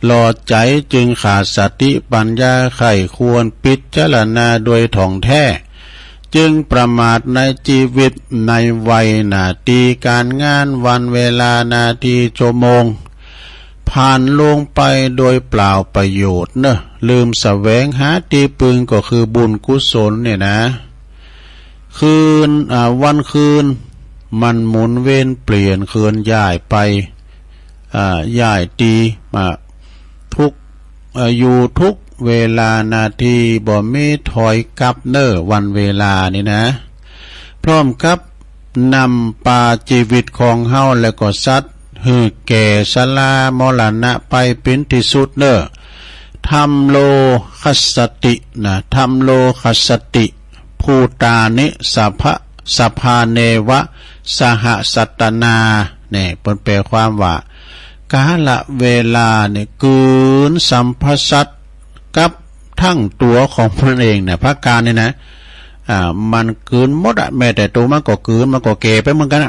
หลอดใจจึงขาดสติปัญญาไข้ควรพิจารณาโดยถ่องแท้จึงประมาทในชีวิตในวัยนาทีการงานวันเวลานาทีชั่วโมงผ่านลงไปโดยเปล่าประโยชน์เนอะลืมแสวงหาที่พึ่งก็คือบุญกุศลเนี่ยนะคืนวันคืนมันหมุนเวียนเปลี่ยนคืนย้ายไปย้ายตีมาทุกอยู่ทุกเวลานาทีบ่มีถอยกลับเนอวันเวลานี่นะพร้อมกับนำปาชีวิตของเฮาและก็สัตว์หือแก่ชรามรณะไปเป็นที่สุดเนอทำโลคัสสตินะทำโลคัสสติภูตานิสัพพาเนวะสหสัตตนาเนี่ยเป็นแปลความว่ากาลเวลาเนี่ยกืนสัมภสัตกับทั้งตัวของพระเองเนี่ยพระการเนี่ยนะมันกืนหมดแม้แต่ตัวมันก็กืนมันก็เก่ไปเหมือนกัน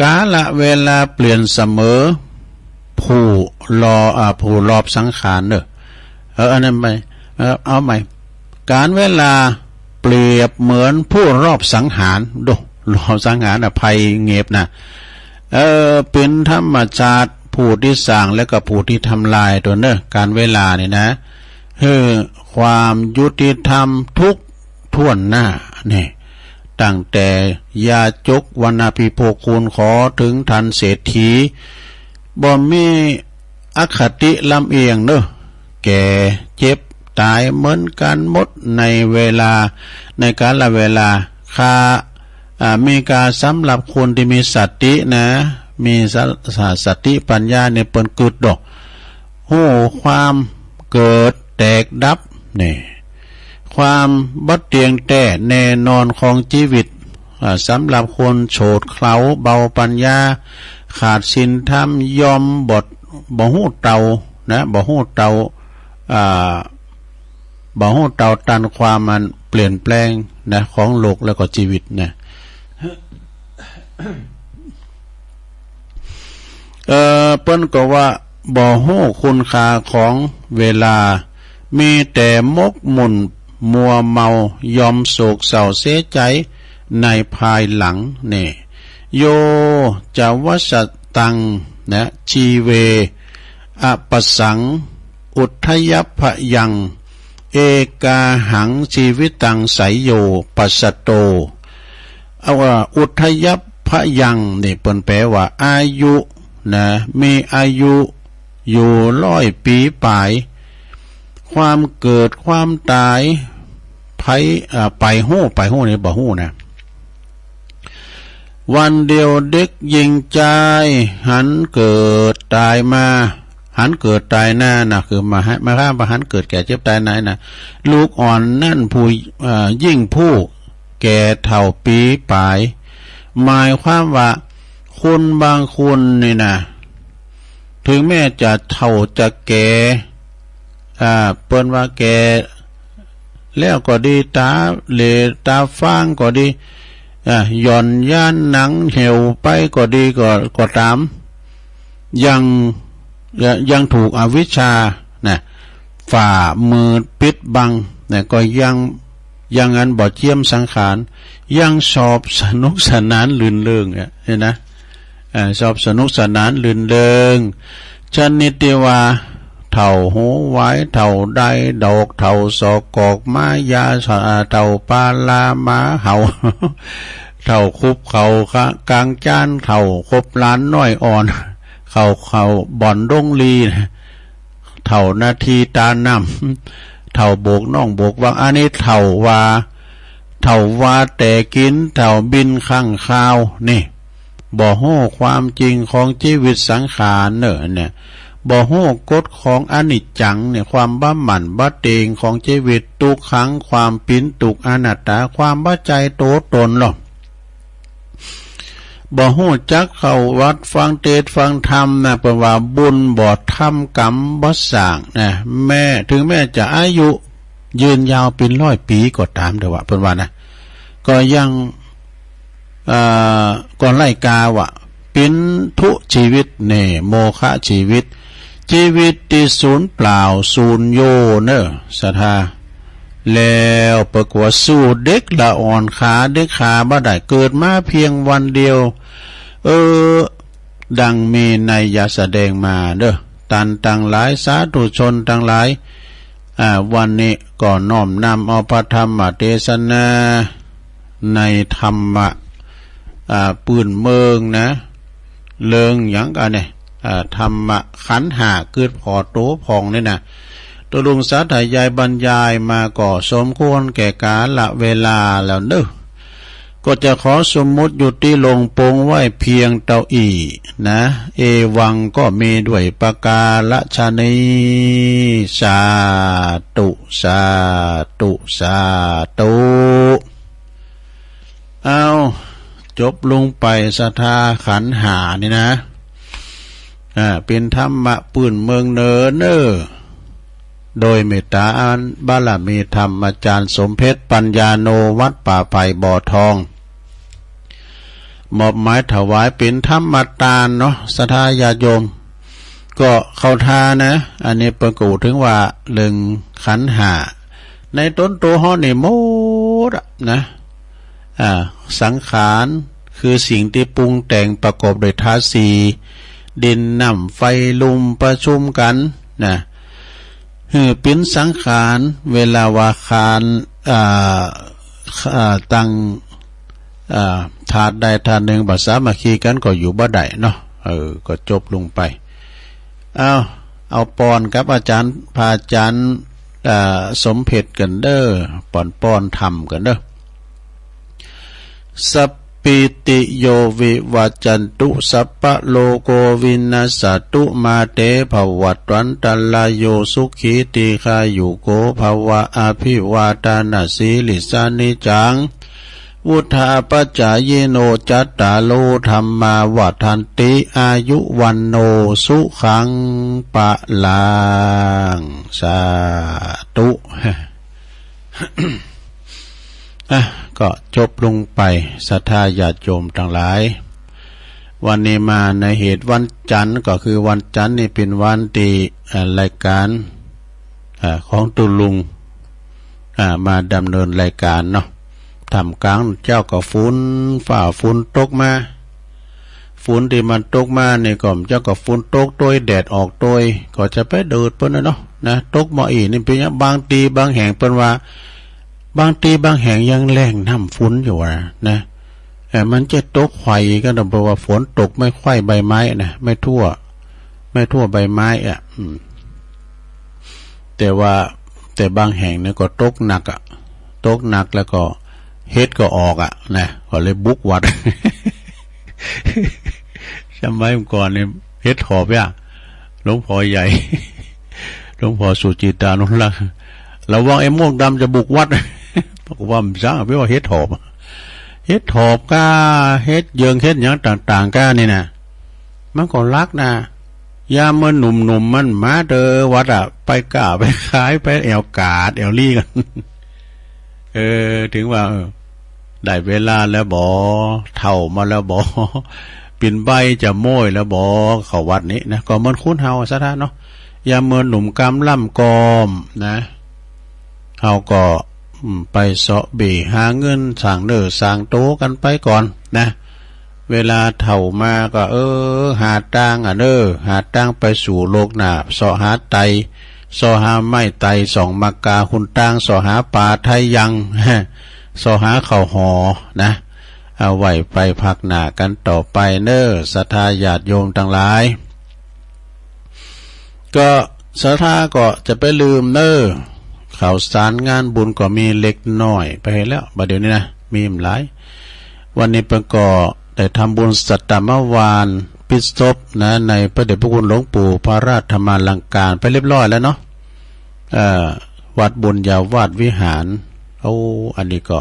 กาลเวลาเปลี่ยนเสมอผู้รอบสังขารเนอะอันนั้นไปเอาใหม่การเวลาเปรียบเหมือนผู้รอบสังหารดูรอบสังหารภัยเงียบนะเป็นธรรมชาติผู้ที่สร้างและก็ผู้ที่ทำลายตัวเนอะการเวลานี่นะความยุติธรรมทุกท่วนหน้าเนี่ยตั้งแต่ยาจกวรรณพิโภคูณขอถึงทันเศรษฐีบ่มีอคติลำเอียงเนอะแก่เจ็บตายเหมือนกันหมดในเวลาในกาลเวลามีการสำหรับคนที่มีสตินะมีสติปัญญาเนี่ยเปิ้นกึดดอกหู้ความเกิดแตกดับนี่ความบ่เตียงแต่แน่นอนของชีวิตสำหรับคนโฉดเขลาเบาปัญญาขาดศีลธรรมยอมบ่ฮู้เตานะบ่ฮู้เตาบ่ฮู้เตาตันความมันเปลี่ยนแปลงนะของโลกแล้วก็ชีวิตนะเปิ้นก็ว่าบ่ฮู้คุณค่าของเวลามีแต่มกมุ่นมัวเมายอมโศกเศร้าเสียใจในภายหลังนี่โยจะวัสตังนะชีเวอปสังอุทยพยังเอกาหังชีวิตังไสยโยปัสสโตเอาว่าอุทยพยังนี่เปิ้นแปลว่าอายุนะมีอายุอยู่100 ปีปลายความเกิดความตายไปหู้นี่บ่หู้นะวันเดียวเด็กยิงใจหันเกิดตายมาหันเกิดตายหน้านะคือมาข้ามหันเกิดแก่เจ็บตายไหนนะลูกอ่อนนั่นผู้ยิ่งผู้แก่เท่าปีปลายหมายความว่าคุณบางคนนี่นะถึงแม้จะเท่าจะแก่เปิ้นว่าแก่แล้วก็ดีตาเหลตาฟางก็ดีหย่อนย่านหนังเหี่ยวไปก็ดีก็ตามยังถูกอวิชชานะฝ่ามือปิดบังนะก็ยังอันบ่เจียมสังขารยังสอบสนุกสนานลื่นเริงเห็นนะสอบสนุกสนานลื่นเริงชนิดที่ว่าเท่าหูไว้เท่าใดดอกเท่าศอกกอกมายาเท่าปาลามาเห่าเท่าคุบเขากลางจานเท่าคบล้านน้อยอ่อนเขาบ่อนดงลีเท่านาทีตาน้ำเท่าโบกน้องโบกวังอันนี้เท่าว่าแต่กินเท่าบินข้างข้าวนี่บ่ฮู้ความจริงของชีวิตสังขารเนี่ยบ่ฮู้กฎของอนิจจังเนี่ยความบ้าหมั่นบ้าเตงของชีวิตทุกครั้งความปิ้นตุกอนัตตาความบ้าใจโตตนหรอกบ่ฮู้จักเข้าวัดฟังเทศฟังธรรมนะเปิ้นว่าบุญบ่ทำกรรมบ่สร้างนะถึงแม้จะอายุยืนยาวเป็น100 ปีก็ตามเด้อว่าเปิ้นว่านะก็ยังก่อนไล่กาว่าปินทุชีวิตเนโมฆะชีวิต ชีวิตที่ศูนย์เปล่าศูนย์โยเนอะศรัทธาแล้วประกวดสู้เด็กละอ่อนขาเด็กขาบ่ได้เกิดมาเพียงวันเดียวดังมีนัยยะแสดงมาเด้อตันต่างหลายสาธุชนต่างหลายวันนี้ก็น้อมนำเอาพระธรรมเทศนาในธรรมะปืนเมืองนะเลิงอย่างกันเนี่ยธรรมะขันธ์ห้าเกิดพอโตพองนี่นะตัวลุงสาธยายบรรยายมาก็สมควรแก่กาลเวลาแล้วเนอะก็จะขอสมมุติอยู่ที่ลงปงไว้เพียงเต้าอี้นะเอวังก็มีด้วยประกาศนีสาธุสาธุสาธุเอาจบลงไปศรัทธาขันธ์ห้านี่นะเป็นธรรมะปืนเมืองเนอโดยเมตตาบารมีธรรมอาจารย์สมเพชรปัญญาโนวัดป่าไผ่บ่อทองมอบหมายถวายเป็นธรรมทานเนาะศรัทธาญาติโยมก็เข้าทานะอันนี้ประกาศถึงว่าเรื่องขันธ์ห้าในต้นตัวห้อนี่หมดนะสังขารคือสิ่งที่ปรุงแต่งประกอบโดยธาตุสี่ดินน้ำไฟลมประชุมกันนะเป็นสังขารเวลาวาคารตั้งธาตุใดธาตุหนึ่งภาษามาคีกันก็อยู่บ่ได้เนาะก็จบลงไปเอาปอนกับอาจารย์พาอาจารย์สมเพชรกันเด้อปอนทำกันเด้อสัพปิติโยวิวัจจันตุสัพพะโลโกวินัสสตุมาเตภวัตวันตลายโยสุขีติขายุโกภวะอภิวาทานาสีลิสานิจังวุธาปัจจายโนจัตตาโลธรรมาวัฏันติอายุวันโนสุขังปะลังสาธุก็จบลงไปศรัทธาญาติโยมทั้งหลายวันนี้มาในเหตุวันจันทร์ก็คือวันจันทร์นี่เป็นวันที่รายการของตุลุงมาดำเนินรายการเนาะทำกลางเจ้าก็ฝนฝ่าฝนตกมาฝนที่มันตกมาเนี่ยก็เจ้าก็ฝนตกโดยแดดออกโดยก็จะไปเดิดเปิ้นนะเนาะนะตกมาอีนี่เป็นอย่างบางทีบางแห่งเปิ้นว่าบางทีบางแห่งยังแรงน้ำฝนอยู่นะมันจะตกไข่ก็ต้องบอกว่าฝนตกไม่ไข่ใบไม้นะไม่ทั่วใบไม้แต่บางแห่งเนี่ยก็ตกหนักตกหนักแล้วก็เฮ็ดก็ออกนะก็เลยบุกวัด สมัยก่อนเนี่ยเฮ็ดหอบหลวงพ่อใหญ่ หลวงพ่อสุจิตานุรักษ์ระวังไอ้ม่วงดำจะบุกวัด บอกว่ามันสร้างเพื่อเฮ็ดหอบก้าเฮ็ดเยิงเฮ็ดอย่างต่างๆก้านี่นะมันก็รักนะยามมันหนุ่มมันมาเด้อวัดไปก้าไปขายไปแอวกาดแอวลี่กัน ถึงว่าได้เวลาแล้วบ่เท่ามาแล้วบ่ปิ่นใบจะโม้ยแล้วบ่เข้าวัดนี้นะก็มันคุ้นเฮาซะท่านเนาะยามเมินหนุ่มกำล่ำกอมนะเฮาก็ไปเสาะเบหาเงินสร้างเด้อสร้างโตกันไปก่อนนะเวลาเท่ามาก็หาตังหาตังไปสู่โลกหน้าเสาะหาไตเสาะหาไม้ไตสองมากาคุณตังเสาะหาป่าไทยยังเสาะหาข้าวหอนะเอาไว้ไปพักหน้ากันต่อไปเน้อศรัทธาญาติโยมทั้งหลายก็ศรัทธาก็จะไปลืมเน้อข่าวสารงานบุญก็มีเล็กน้อยไปแล้วบัดเดี๋ยวนี้นะมีหลายวันนี้เป็นก็ได้ทำบุญสัตตมวานปิศพนะในพระเดชพระคุณหลวงปู่พระราชธรรมาลังการไปเรียบร้อยแล้วเนาะวัดบุญญาวาสวิหารอันนี้ก็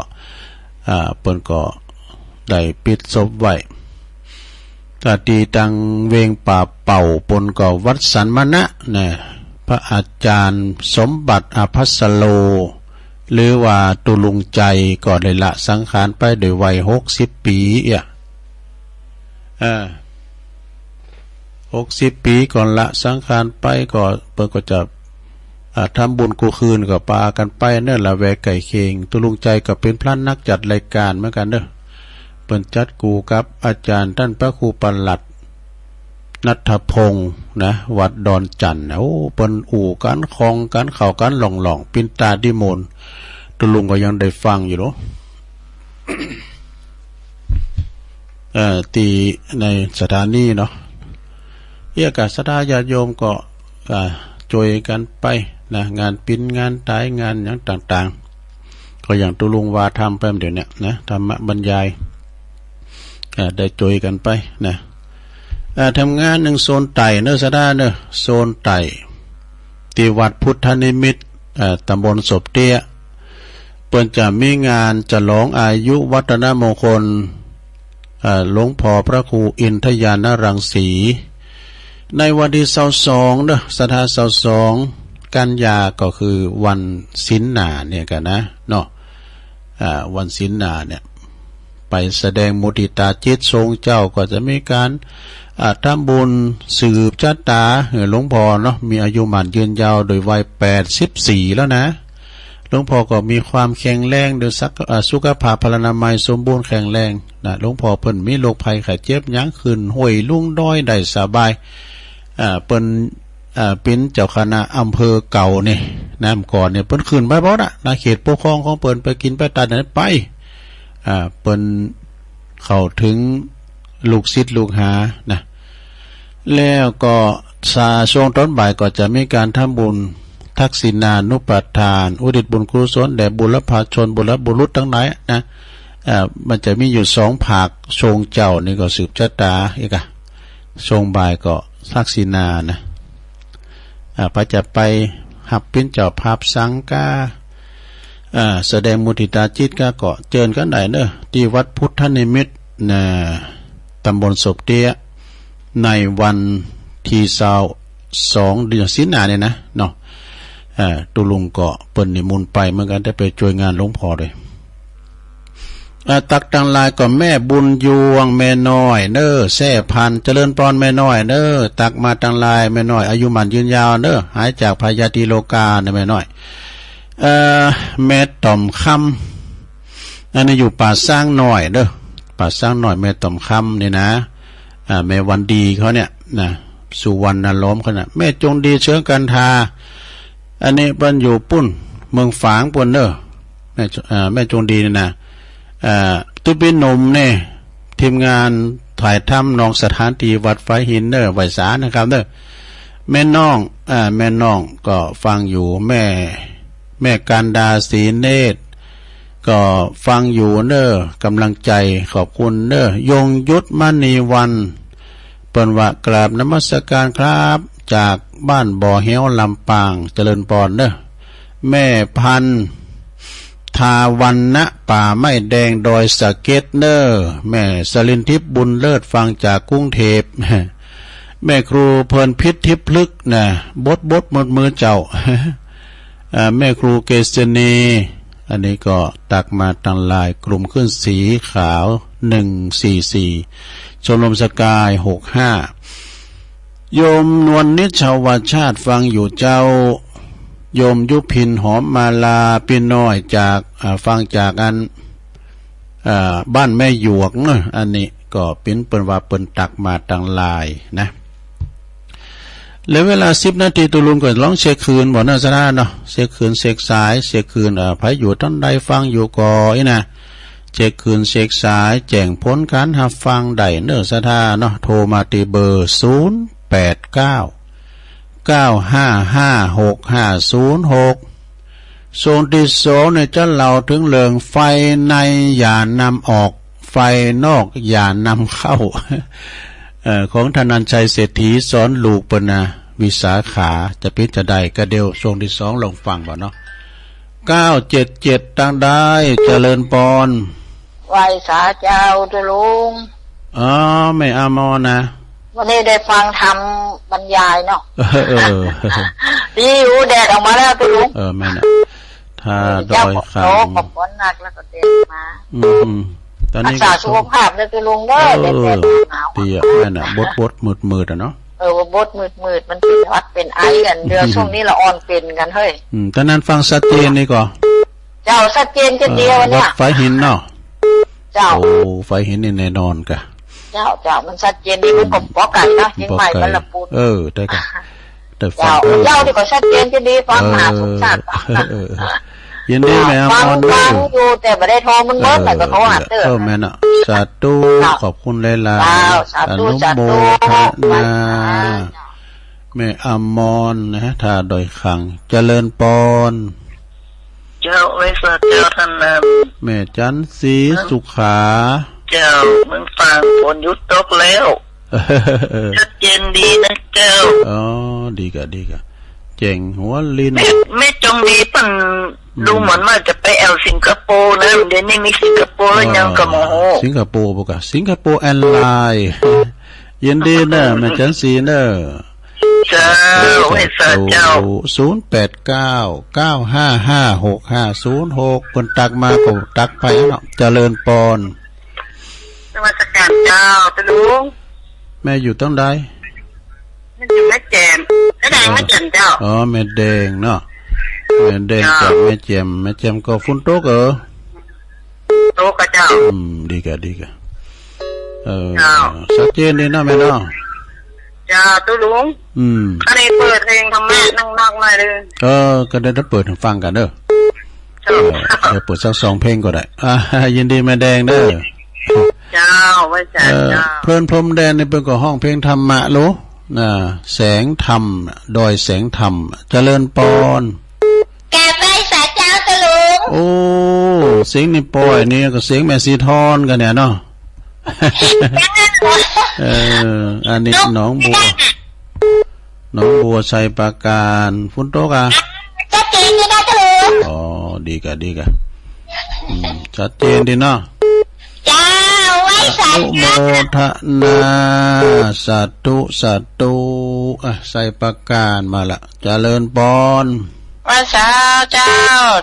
เปิ้นก็ได้ปิดศพไว้ตาตีตังเวงป่าเป่าปนก็วัดสันมณะนะพระอาจารย์สมบัติอภัสโลหรือว่าตุลุงใจก็ได้ละสังขารไปโดยวัย60 ปี 60 ปีก่อนละสังขารไปก็เปิดก็จะทำบุญกูคืนก็ปากันไปเนื่อละแวไก่เคียงตุลุงใจก็เป็นพระนักจัดรายการเหมือนกันเด้อเปิ้นจัดกูกับอาจารย์ท่านพระครูปลัดนัทพงศ์นะวัดดอนจันทร์โอ้เปิ้นอู่กันคองกันเข่ากันหล่องๆปินตาดิมนตุลุงก็ยังได้ฟังอยู่เนาะ ตีในสถานีเนาะเอียกาศดาญาโยมก็ช่วยกันไปนะงานปิ้นงานตายงานอย่างต่างๆก็อย่างตุลุงวาทำไปเดี๋ยวนี้นะธรรมบรรยายได้ช่วยกันไปนะทำงานหนึ่งโซนไต่เนื้อสดาเนื้อโซนไต่ที่วัดพุทธนิมิตรตำบลศพเตี้ยเปิ้นจะมีงานฉลองอายุวัฒนมงคลหลวงพ่อพระครูอินทยานรังสีในวันที่22เด้อสถาน22กันยาก็คือวันศีลหนาเนี่ยกันนะเนาะวันศีลหนาเนี่ยไปแสดงมุทิตาจิตทรงเจ้าก็จะมีการทำบุญสืบชะตาหลวงพ่อเนาะมีอายุหมันยืนยาวโดยวัย84แล้วนะหลวงพ่อก็มีความแข็งแรงโดยสุขภาพพลานามัยสมบูรณ์แข็งแรงนะหลวงพ่อเพิ่นมีโรคภัยไข้เจ็บยั้งขึ้นห้วยลุ่งด้อยได้สบายเปิ้นเป็นเจ้าคณะอำเภอเก่านี่น้ำก่อนเนี่ยเปิ้นขึ้นไปบ่ล่ะนาเขตปกครองของเปิ้นไปกินไปตัดนั้นไปเปิ้นเข้าถึงลูกศิษย์ลูกหานะแล้วก็ช่วงต้นบ่ายก็จะมีการทำบุญทักษิณานุปทานอุทิศบุญกุศลแด่บุรพชนบุรบุรุษทั้งหลายนะมันจะมีอยู่2 ภาคทรงเจ้านี่ก็สืบชะตาอีกทรงบ่ายก็ทักษิณานะพระจะไปหับเป็นเจ้าภาพสังฆาแสดงมุทิตาจิตก็เจิญกันได้เนอะที่วัดพุทธนิมิตรนะตำบลศพเตี้ยในวันที่22เดือนสิงหาเนี่ยนะเนาะตุลุงก็เปิ้นนิมนต์ไปเหมือนกันได้ไปช่วยงานหลวงพ่อด้วยตักตังลายก็แม่บุญยวงแม่น้อยเน้อแซ่พันเจริญปอนแม่น้อยเน้อตักมาตังลายแม่น้อยอายุมันยืนยาวเน้อหายจากพยาธิโลกาแม่น้อยแม่ต่อมคำอันนี้อยู่ป่าสร้างหน่อยเด้อป่าสร้างหน่อยแม่ต่อมคำนี่นะแม่วันดีเขาเนี่ยนะสุวรรณล้อมเขาน่ะแม่จงดีเชื้อกันทาอันนี้เปิ้นอยู่ปุ้นเมืองฝางปุ่นเด้อแม่จงดีนี่นะตุปินนมเนี่ยทีมงานถ่ายทำนองสถานที่วัดไฟหินเด้อไวสานะครับเด้อแม่น้องก็ฟังอยู่แม่การดาศรีเนตรก็ฟังอยู่เด้อกำลังใจขอบคุณเด้อยงยุทธมณีวันเปิ้นว่ากราบนมัสการครับจากบ้านบ่อเหี้ยวลำปางเจริญปอนเด้อแม่พันทาวันนะป่าไม้แดงดอยสะเก็ดเนอแม่สลินทิพย์บุญเลิศฟังจากกรุงเทพแม่ครูเพลินพิษทิพลึกนะบดหมดมือเจ้า แม่ครูเกษณีอันนี้ก็ตักมาตั้งลายกลุ่มขึ้นสีขาว144ชมรมสกาย65โยมนวลนิชาวชาติฟังอยู่เจ้าโยมยุพินหอมมาลาพี่น้อยจากฟังจากอันบ้านแม่หยวกเนอะอันนี้ก็เป็นเปิ้นว่าเปิ้นตักมาตั้งลายนะแล้วเวลา10 นาทีตุลุงก็ร้องเช็คคืนบ่เนาะซะนะเนาะเช็คคืนเช็คสายเช็คคืนไผอยู่ท่านใดฟังอยู่ก่ออีนะเช็คคืนเช็คสายแจ้งผลการรับฟังได้เนาะซะท่าเนาะโทรมาที่เบอร์089 โซนที่2เนี่ยจะเล่าถึงเรื่องไฟในอย่านำออกไฟนอกอย่านำเข้า ของธนัญชัยเศรษฐีสอนลูกปนาวิสาขาจะพิจได้กระเดียวช่วงที่2ลองฟังบ่เนาะ977ตั้งได้เจริญปอนไหวสาเจ้าตุลุงไม่อามอนะวันนี้ได้ฟังธรรมบรรยายเนาะดีอยู่แดดออกมาแล้วตุลุงแม่น่ะถ้าดอยขาวขอบคุณนักแล้วก็เด็ดมาตอนนี้รักษาสุขภาพเลยตุลุงเด้อเด็ดหนาวเตี้ยแม่น่ะบดมืดอ่ะเนาะ บดมืดมันเป็นวัดเป็นไอกันเดือช่วงนี้ละอ่อนเป็นกันเฮ้ยตอนนั้นฟังชัดเจนนี่ก่อเจ้าชัดเจนจะเดียวเนี่ยไฟหินเนาะเจ้าโอ้ไฟหินนี่แน่นอนกะเจ้ามันชัดเจนนี่มันปอไก่เนาะยังใหม่มันละปูนได้กะแต่ฟังเจ้าที่ก็ชัดเจนจะดีฟังหาสงสารยินดีแม่อมรฟังอยู่แต่ไม่ได้ทองมันเบิดแต่ก็เขาหาเตอแม่น่ะสาธุขอบคุณหลายๆอนุโมทนาแม่อมรนะถ้าโดยขังเจริญปอนเจ้าไว้สักเจ้าท่านนแม่จันศรีสุขาเจ้ามึงฟังฝนยุดตกแล้วชัดเจนดีนะเจ้าดีกะเจ๋งหัวลินแม่จงดีปั่นดูเหมือนว่าจะไปแอลสิงคโปร์นะเดี๋ยวนี้มีสิงคโปร์แล้วยังกะโมโหสิงคโปร์ปกะสิงคโปร์แอร์ไลน์ยินดีเนอะแม่จันศรีเนอะเจ้าไว้สักเจ้า0899555656เพิ่นตักมาก็ตักไปเนาะเจริญปอนนมัสการเจ้าตะลุงแม่อยู่ตรงใดมันอยู่แม่แจมแม่แดงแม่แจมเจ้าแม่แดงเนาะแม่แดงจากแม่แจมก็ฝนตกโตกะเจ้าดีกะชัดเจนดีเนาะแม่เนาะจ้าตะลุงก็ได้เปิดเพลงทำแม่นั่งๆมาเลยก็ได้เปิดฟังกันเด้อเดี๋ยวเปิดสัก2เพลงก็ได้ยินดีแม่แดงเด้อเจ้าไว้จ้าเพลินพรมแดนในเปิดก็ห้องเพลงธรรมะโลแสงธรรมดอยแสงธรรมเจริญปอนแกไปสาเจ้าตะลุงโอ้เสียงนี่ปอยนี่ก็เสียงแม่สีทอนกันเนี่ยเนาะอันนี้น้องบัวชัยปราการฝนตกชัดเจนดีนะตะลุงดีกะชัดเจนดีเนาะจ้าไว้สาโมทนาสาธุใส่ปราการมาละเจริญปอนว่าสาวเจ้า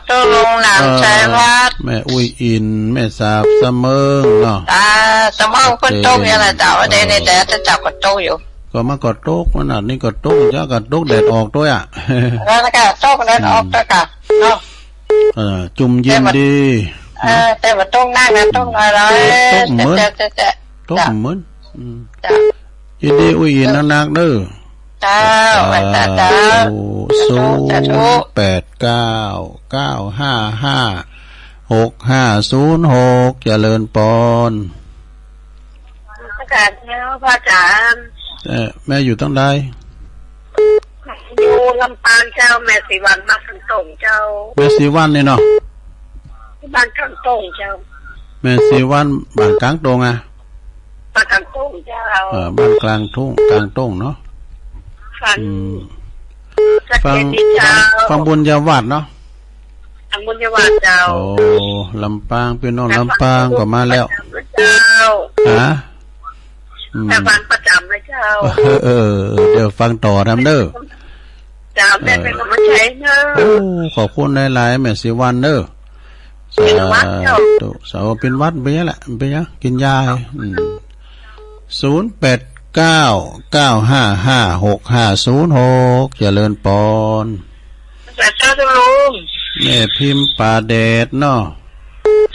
ตุลุงนำชัยวัดแม่อุ้ยอินแม่สาบเสมอเนาะเสมอคนโตยังไงเจ้าเดี๋ยวนี้แต่จะจับคนโตอยู่ก็มากดโต๊ะขนาดนี้กดโต๊ะจ้ากดโต๊ะแดดออกด้วยแล้วก็โต๊ะแดดออกด้วยกันเนาะจุ่มเย็นดีแต่ว่าต้องนั่งนะต้องอะไรโต๊ะเหมือนยินดีอุ้ยอินนักเด้อเจ้า08995565506เจริญปอนประกาศแล้วพระอาจารย์แม่อยู่ตั้งใดอยู่ลำปางเจ้าแม่สีวันบ้านกลางตงเจ้าแม่สีวันนี่เนาะบ้านกลางตงเจ้าแม่สีวันบ้านกลางตงบ้านกลางตงเจ้าบ้านกลางตงเนาะฟังบุญญาวาดเนาะฟังบุญญาวาดเจ้าลำปางพี่น้องลำปางก็มาแล้วเจ้าแต่ฟังประจำเลยเจ้าเดี๋ยวฟังต่อทำเด้อเจ้าแม่เป็นคนใช้เนอะขอบคุณหลายๆแม่สิวันเด้อสาวเป็นวัดไปยังแหละไปยังกินยา0899555656เจริญปอนเจ้าลุงแม่พิมพ์ป่าแดดเนาะ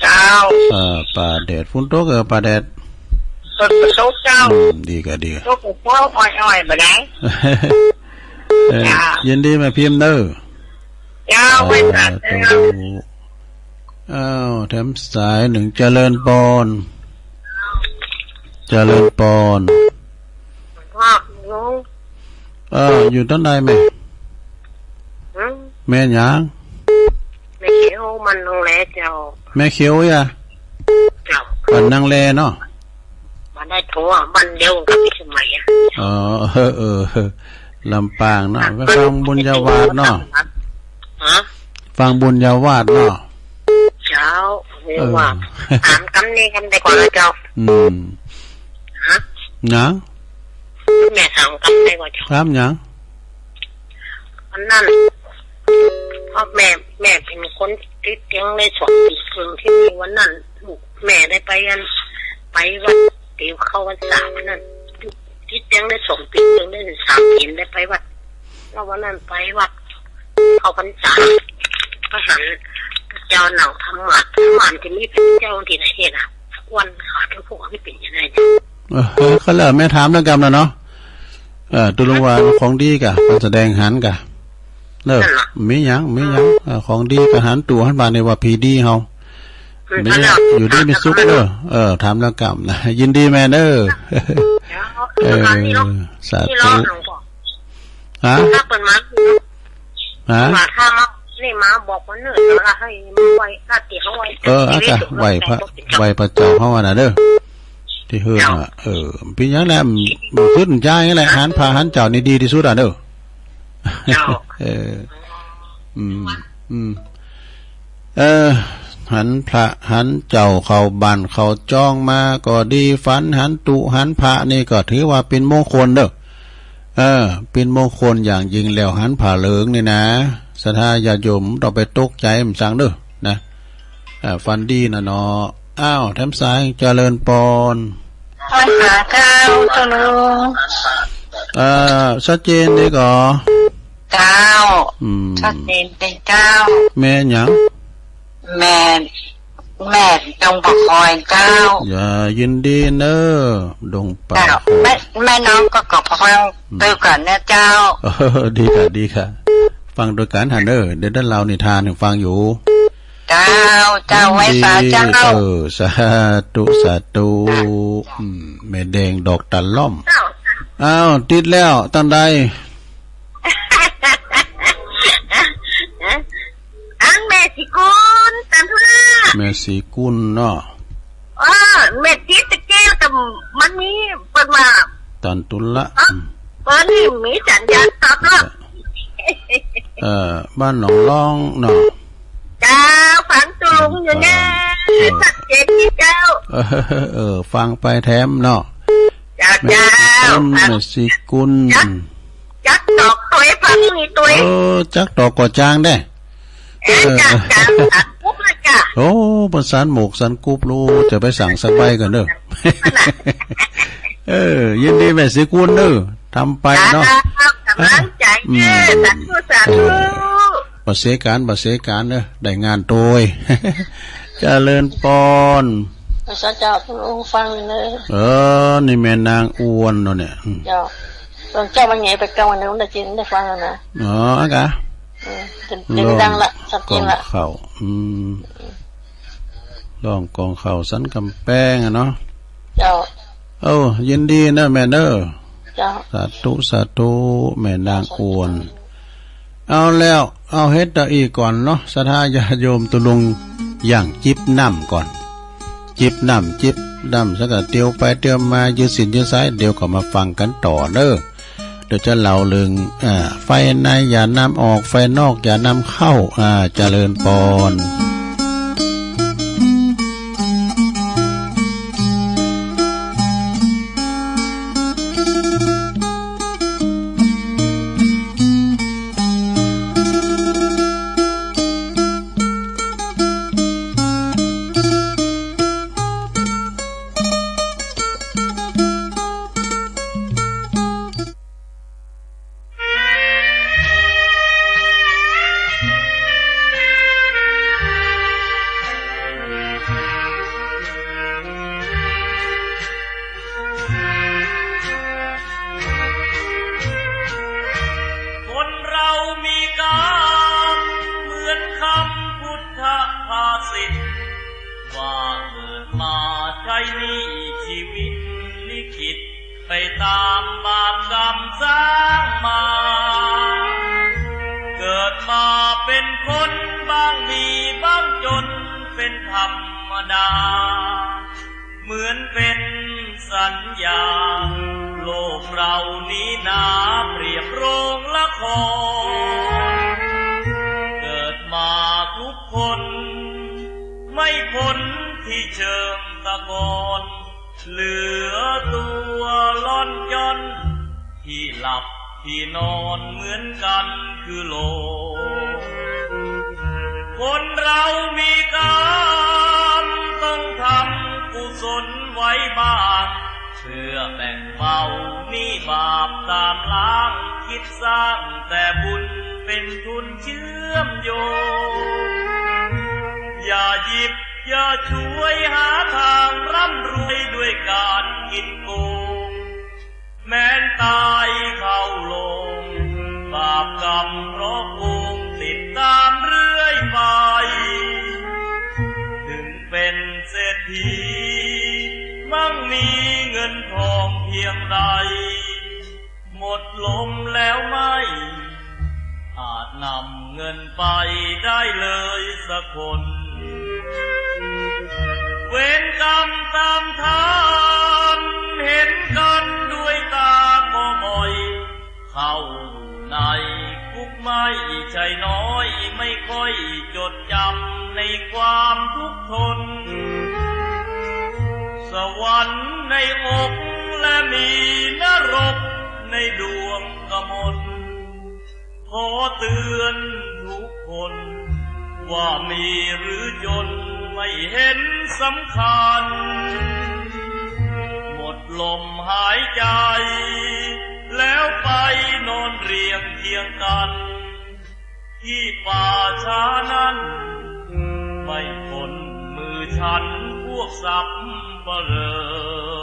เจ้าป่าแดดฝนตกป่าแดดฝนตกเจ้าดีกะตกหัวอ้อยๆบ่ได้ยินดีแม่พิมพ์เด้อเจ้าไว้สักแถมสายหนึ่งเจริญปอนอยู่ต้นใดแม่หยังแม่เขียวมันนางแลเจ้าแม่เขียวอ่ะมันนางแลเนาะมันได้ทั่วมันเดียวกับที่สมัยลำปางเนาะฟังบุญญาวาดเนาะฟังบุญญาวาดเนาะเจ้าเรียกว่าถามคำนี้คำใดก่อนเลยเจ้ายังแม่ถามคำใดก่อนเจ้าครับยังอันนั้นเพราะแม่เป็นคนติดเตียงใน2 ปีครึ่งที่มีวันนั้นลูกแม่ได้ไปวัดเดี๋ยวเข้าวัน3นั่น ที่เตียงได้2 ปีเตียงได้3 ปีได้ไปวัดแล้ววันนั้นไปวัดเข้าพรรษาพระหันเจ้าหนังทำหมันที่นี่เป็นเจ้าที่ไหนเห็นอ่ะวันขาดทั้งพวกไม่เป็นยังไงก็เลยแม่ถามเรื่องกรรมแล้วเนาะตุลงวานของดีกะการแสดงหันกะเลิกมีหยังของดีกะหันตัวหันบานในว่าพีดีเฮามีอยู่ดีมีสุขถามเรื่องกรรมนะยินดีแม่เด้อสาธุฮะถ้าเปิดมาถ้านี่มาบอกว่าเนื้อแล้วให้ไว้ราติเขาไว้อากะไว้พระเจ้าเฮาน่ะเด้อที่เฮือนพี่ยังแหละขึ้นใจนั่นแหละหันพาหันเจ้านี่ดีที่สุดอ่ะเด้อหันพระหันเจ้าเข้าบ้านเข้าจ้องมาก็ดีฝันหันตุหันพระนี่ก็ถือว่าเป็นมงคลเด้อเป็นมงคลอย่างยิ่งแล้วหันผ่าเหลืองนี่นะศรัทธาญาติโยมต้องไปตกใจมันสั่งเด้อนะฟันดีนะเนาะอ้าวแถมสายเจริญปอนไปหาเจ้าตะลุงชัดเจนดีก่อเจ้าชัดเจนเป็นเจ้าแม่หยังแม่ดงปะคอยเจ้าอย่ายินดีเนอดงปะแม่น้องก็กบฟังดูกันนะเจ้าดีค่ะฟังโดยการหันเดี๋ยวด้านเรานิทานฟังอยู่เจ้าไว้สาเจ้าสาธุแม่แดงดอกตะล่อมอ้าวติดแล้วตั้งใดแม่สีกุลตันทุล่าแม่สีกุลเนาะแม่ติดตะเกียบแต่มันมีเปิดมาตันตุละตอนนี้มีสัญญาณตอบรับบ้านหนองล่องเนาะเจ้าฟังตุลุงอยู่นะชัดเจนที่เจ้าฟังไปแถมเนาะเจ้าแม่สีกุลจักดอกตัวฟังนี่ตัวจักดอกก่อจางได้จ้ากุ๊บเลยจ้าโอ้ภาษาหมกสันกุ๊บรู้จะไปสั่งสักใบกันเด้อยินดีแม่สีกุลเด้อทำไปเนาะกำลังใจเด้อสาธุบัดเสการเด้อได้งานโตยเจริญปอนพระเจ้าทุกฟังเลยนี่แม่นางอ้วนเนาะเนี่ยเจ้าวันไหนไปกลางวันนึงได้ยินได้ฟังแล้วนะอากะดังละสักทีละเข่าลองกองเข่าสันกำแพงเนาะเจ้ายินดีนะแม่เด้อสาธุแม่นางอ้วนเอาแล้วเอาเฮ็ดตะอีก่อนเนาะศรัทธาญาติโยมตุลุงอย่างจิบน้ำก่อนจิบน้ำสักเตียวไปเตียวมายืดสินยืดสายเดี๋ยวก็มาฟังกันต่อเด้อเดี๋ยวจะเล่าเรื่องไฟในอย่านำออกไฟนอกอย่านำเข้าเจริญปอนเหมือนเป็นสัญญาโลกเรานี้นาเปรียบโรงละครเกิดมาทุกคนไม่พ้นที่เชิงตะกอนเหลือตัวล่อนย่อนที่หลับที่นอนเหมือนกันคือโลกคนเรามีกรรมต้องทำกุศลไว้บ้าง เพื่อแบ่งเบาหนี้บาปตามล้างคิดสร้างแต่บุญเป็นทุนเชื่อมโยงอย่าหยิบอย่าช่วยหาทางร่ำรวยด้วยการกินโกงแม้นตายเข้าลงบาปกรรมเพราะโกงติดตามเรื่อยไปถึงเป็นเศรษฐีมั่งมีเงินทองเพียงใดหมดลมแล้วไม่อาจนำเงินไปได้เลยสักคนเวรกรรมตามทานเห็นกันด้วยตาก็บ่อยเข้าในคุกไม่ใช่น้อยไม่ค่อยจดจำในความทุกข์ทนสวรรค์ในอกและมีนรกในดวงกมลขอเตือนทุกคนว่ามีหรือจนไม่เห็นสำคัญหมดลมหายใจแล้วไปนอนเรียงเคียงกันที่ป่าช้านั้นไม่พ้นมือฉันพวกสับเปลอ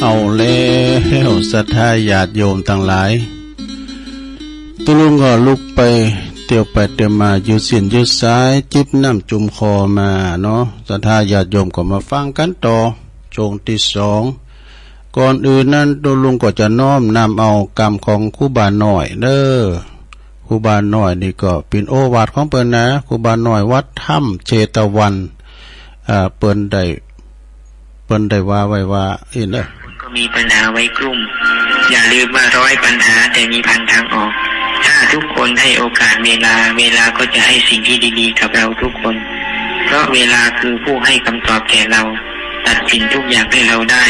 เอาแล้วศรัทธาญาติโยมทั้งหลายตุลุงก็ลุกไปเตียวไปเตียวมาอยู่เสียนอยู่ซ้ายจิบน้ำจุ่มคอมาเนาะศรัทธาญาติโยมก็มาฟังกันต่อช่วงที่สองก่อนอื่นนั้นตุลุงก็จะน้อมนำเอากรรมของครูบาน้อยเด้อครูบาน้อยนี่ก็เป็นโอวาทของเปิ้นนะครูบาน้อยวัดถ้ำเชตวันเปิ้นได้ว่าไว้ว่าเด้อก็มีปัญหาไว้กลุ่มอย่าลืมว่า100ปัญหาแต่มีพันทางออกถ้าทุกคนให้โอกาสเวลาก็จะให้สิ่งที่ดีๆกับเราทุกคนเพราะเวลาคือผู้ให้คำตอบแก่เราตัดสินทุกอย่างให้เราได้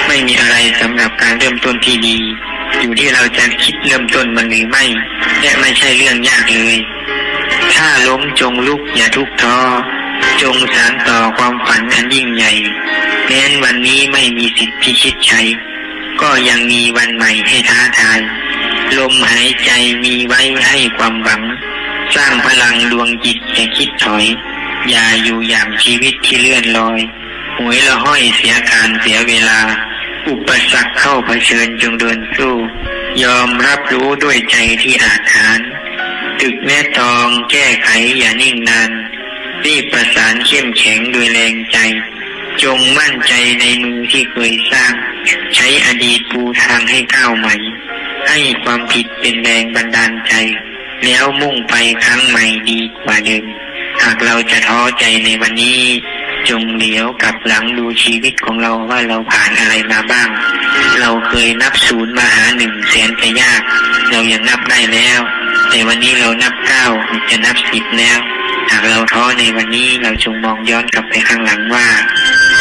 ไม่มีอะไรสำหรับการเริ่มต้นที่ดีอยู่ที่เราจะคิดเริ่มต้นมันหรือไม่และไม่ใช่เรื่องยากเลยถ้าล้มจงลุกอย่าทุกข์ท้อจงสานต่อความฝันอันยิ่งใหญ่แม้นวันนี้ไม่มีสิทธิพิชิตชัยก็ยังมีวันใหม่ให้ท้าทายลมหายใจมีไว้ให้ความหวังสร้างพลังดวงจิตอย่าคิดถอยอย่าอยู่อย่างชีวิตที่เลื่อนลอยหวยละห้อยเสียการเสียเวลาอุปสรรคเข้าเผชิญจงเดินสู้ยอมรับรู้ด้วยใจที่อาถรรพ์ตึกแม่ตองแก้ไขอย่านิ่งนานรีบประสานเข้มแข็งด้วยแรงใจจงมั่นใจในมือที่เคยสร้างใช้อดีตปูทางให้ก้าวใหม่ให้ความผิดเป็นแรงบันดาลใจแล้วมุ่งไปครั้งใหม่ดีกว่าเดิมหากเราจะท้อใจในวันนี้จงเหลียวกลับหลังดูชีวิตของเราว่าเราผ่านอะไรมาบ้างเราเคยนับ0มาหา1แสนจะยากเรายังนับได้แล้วแต่วันนี้เรานับ9จะนับ10แล้วหากเราท้อในวันนี้เราจงมองย้อนกลับไปข้างหลังว่า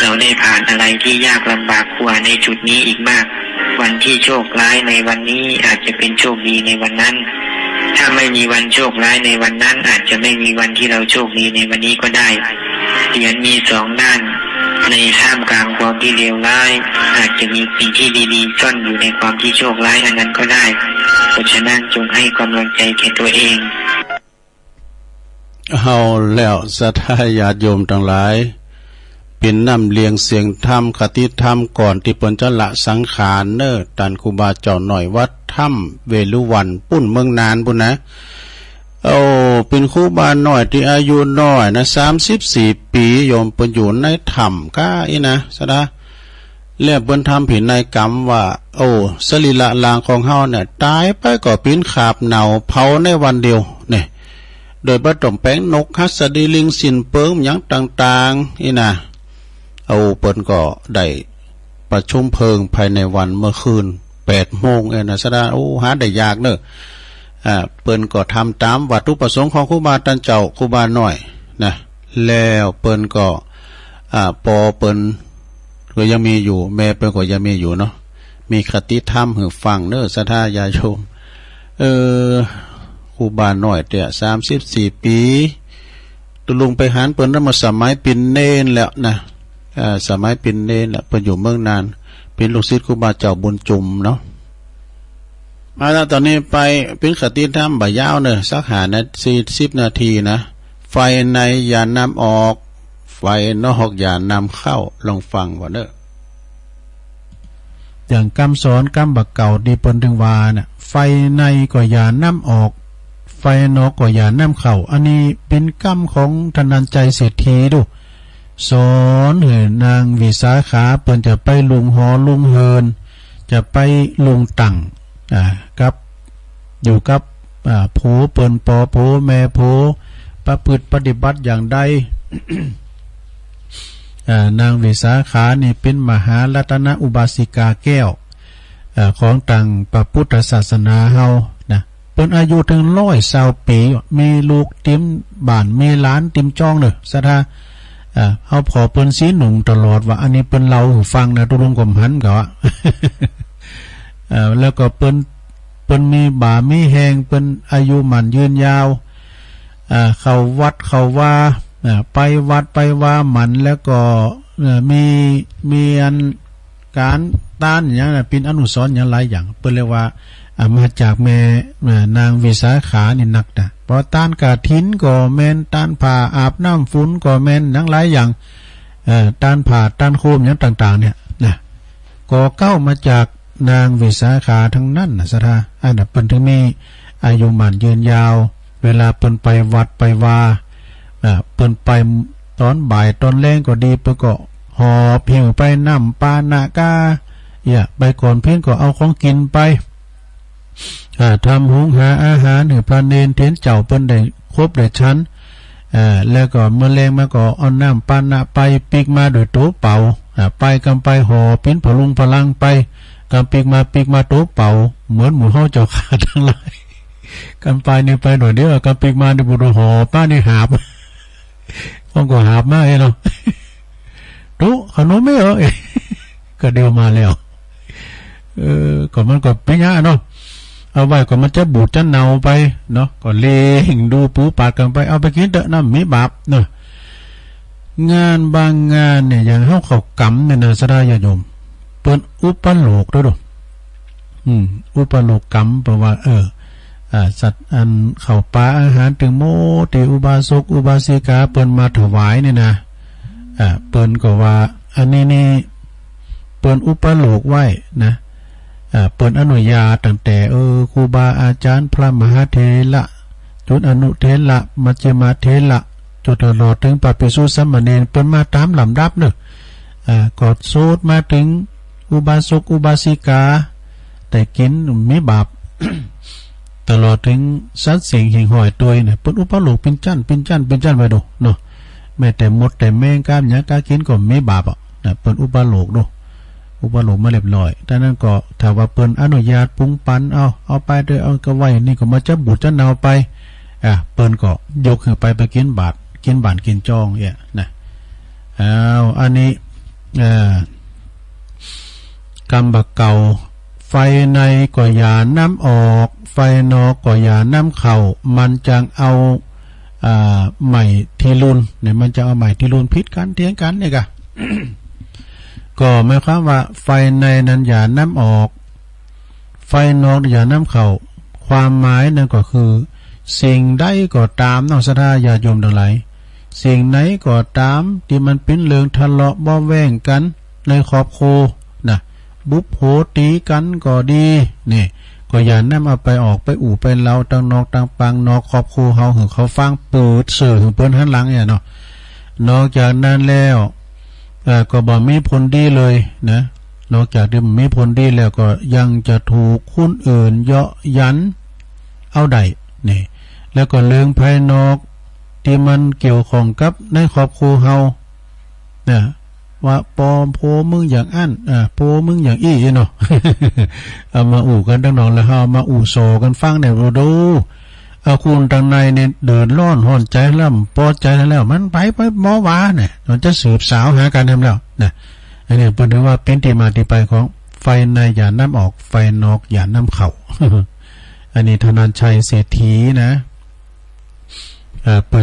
เราได้ผ่านอะไรที่ยากลำบากกว่าในจุดนี้อีกมาก วันที่โชคร้ายในวันนี้อาจจะเป็นโชคดีในวันนั้นถ้าไม่มีวันโชคร้ายในวันนั้นอาจจะไม่มีวันที่เราโชคดีในวันนี้ก็ได้เหรียญมีสองด้านในท่ามกลางความที่เลวร้ายอาจจะมีสิ่งที่ดีๆซ่อนอยู่ในความที่โชคร้ายอันนั้นก็ได้เพราะฉะนั้นจงให้กำลังใจแก่ตัวเองเอาแล้วศรัทธาญาติโยมทั้งหลายเป็นน้ำเลียงเสียงธรรมคติธรรมก่อนที่เปิ้นจะละสังขารเน้อตันครูบาเจ้าหน่อยวัดถ้ำเวลุวันปุ้นเมืองนานปุ่นนะเป็นครูบาหน่อยที่อายุน้อยนะ34 ปีโยมเปิ้นอยู่ในถ้ำก้าอีนะสะดาแล้วเปิ้นทำผิดในกรรมว่าสรีระลางของเฮาเนี่ยตายไปก็เป็นขาบเน่าเผาในวันเดียวเนี่ยโดยบ่ต้องแป้งนกฮัสดีลิงสินเปิงหยังต่างๆอีนะเปิ้นก็ได้ประชุมเพลิงภายในวันเมื่อคืน8 โมงนะสะดาหาได้ยากเด้อเปิ้นก็ทำตามวัตถุประสงค์ของครูบาตันเจ้าครูบาน้อยนะแล้วเปิ้นก็ปอเปิ้นก็ยังมีอยู่แม่เปิ้นก็ยังมีอยู่เนาะมีคติธรรมให้ฟังเด้อศรัทธาญาติโยมครูบาน้อยเนี่ย34 ปีตุลุงไปหารเปิ้นนั้นมาสมัยเป็นเนนแล้วนะสมัยเป็นเนนแล้วเปิ้นอยู่เมืองนานเป็นลูกศิษย์ครูบาเจ้าบุญจุมเนาะมาแล้วตอนนี้ไปเป็นคติธรรมบ่ยาวเนอะสัก40 นาทีนะไฟในอย่านำออกไฟนอกอย่านำเข้าลองฟังว่าเนอะอย่างคำสอนคำบักเก่าดีเปิ้นถึงว่าน่ะไฟในก็อย่านำออกไฟนอกก็อย่านำเข้าอันนี้เป็นกรรมของธนัญชัยเศรษฐีดูสอนให้นางวิสาขาเปิ้นจะไปลุงหอลุงเฮินจะไปลุงตั้งกับอยู่กับโผเปิ้นปอโผแม่โผประพฤติปฏิบัติอย่างใด นางวิสาขานี่เป็นมหารัตนอุบาสิกาแก้วของต่างพระพุทธศาสนาเฮานะเปิ้นอายุถึง120 ปีมีลูกเต็มบ้านมีหลานเต็มจ้องเด้อศรัทธาเฮาพอเปิ้นสีหนุ่มตลอดว่าอันนี้เปิ้นเล่าให้ฟังนะตุลงกมหันก็ว่า แล้วก็เปิ้นมีบ่ามีแหงเปิ้นอายุมันยืนยาวเข้าวัดเข้าว่าไปวัดไปว่ามันแล้วก็มีอันการต้านอย่างน่ะเป็นอนุสรณ์อย่างหลายอย่างเปิ้นเรียกว่ามาจากแม่นางวิสาขานี่นักนะเพราะต้านกฐินก็แม่นต้านผ่าอาบน้ำฝนก็แม่นทั้งหลายอย่างต้านผ่าต้านโคมอย่างต่างๆเนี่ยนะก็เก้ามาจากนางวิสาขาทั้งนั้นนะสถาอันนั้นเปิ้นถึงมีอายุมันยืนยาวเวลาเปิ้นไปวัดไปว่าเปิ้นไปตอนบ่ายตอนแลงก็ดีเปิ้นก็หอบหิวไปน้ำปานากาไปก่อนเพิ่นก็เอาของกินไปทำหุงหาอาหารให้พระเนรเทนเจ้าเปิ้นได้ครบได้ชั้นแล้วก็เมื่อแลงมาก็เอาน้ำปานะไปปิกมาโดยโต๊ะเป่าไปกำไปหอปิ้นพลุงพลังไปกำปิกมาโต๊ะเป่าเหมือนหมู่เฮาเจ้าขาทั้งหลายกำไปนี่ไปหน่อยเดียวกำปิกมาในบุรุษหอป้านี่หาบพ้องก็หาบมาเนาะตุ๊ขนมไม่ก็เดียวมาแล้วก็มันก็เป็นอย่างเนาะเอาไว้ก็มันจะบูดจะเน่าไปเนาะก็เลี้ยงดูปูปาดกันไปเอาไปกินเถอะน้ำมีบาปเนาะงานบางงานเนี่ยอย่างเขากำเนี่ยนะสดายาโยมเปิ้นอุปโลกด้วยดูอุปโลกกรรมแปลว่าสัตว์อันเข้าปลาอาหารถึงโมติอุบาสกอุบาสิกาเปิ้นมาถวายเนี่ยนะเปิ้นก็ว่าอันนี้นี่เปิ้นอุปโลกไว้นะเปิ้นอนุญาตตั้งแต่ครูบาอาจารย์พระมหาเถระจุดอนุเถระมัจฉิมาเถระจุดตลอดถึงพระภิกษุสามเณรเปิ้นมาตามลำดับเนอะกอดโซดมาถึงอุบาสกอุบาสิกาแต่กินมีบาป ตลอดถึงสัตว์เสียงหิ่งหอยตัวเนี่ยเปิ้นอุปโลกเป็นจั่นไปดูเนาะแม้แต่มดแต่แมงกามหยังกากินก็มีบาปนะเปิ้นอุปโลกดูอุปโลกมาเรียบร้อยดังนั้นก็ถ้าว่าเปิ้นอนุญาตปรุงปันเอาไปด้วยเอาก็ไว้นี่ก็มาจะบูดจะเนาไปเปิ้นก็ยกขึ้นไปกินบาทกินบ้านกินจองนะอันนี้กรรมบักเก่า ไฟในก็อย่าน้ำออกไฟนอกก็อย่าน้ำเข้ามันจังเอาใหม่ที่รุนเนี่ยมันจะเอาใหม่ที่รุนพิษกันเถียงกันเนี่ยกะ ก็หมายความว่าไฟในนั้นอย่าน้ำออกไฟนอกอย่าน้ำเข้าความหมายนั่นก็คือสิ่งใดก็ตามน้องศรัทธาญาติโยมทั้งหลายสิ่งไหนก็ตามที่มันเป็นเรื่องทะเลาะเบาะแว้งกันในครอบครัวนะบุพโหตีกันก็ดีนี่ก็อย่านํเอาไปออกไปอู่ไปเล่าตั้งนอกตั้งปังนอกครอบครัวเฮาหึงเขาฟังเปิดสื่อหึงเปิ้นหันหลังเนี่ยเนาะนอกจากนั้นแล้วก็บ่มีผลดีเลยนะนอกจากที่มีผลดีแล้วก็ยังจะถูกคนอื่นเยาะยันเอาได้นี่แล้วก็เรื่องภายนอกที่มันเกี่ยวข้องกับในครอบครัวเฮาเนี่ยว่าปอมโพมึงอย่างอั้นโพมึงอย่างอี้เนาะ เอามาอู่กันตั้งนองแล้วเฮามาอู่โซกันฟังเนี่ยดูเอาคุณทางในเนี่ยเดินร้อนห่อนใจล่ำปอใจแล้วมันไปหมอวาเนี่ยมันจะสืบสาวหากันทำแล้วนะอันนี้เป็นว่าเป็นที่มาที่ไปของไฟในอย่าน้ำออกไฟนอกอย่าน้ำเข้า อันนี้ธนัญชัยเศรษฐีนะเป็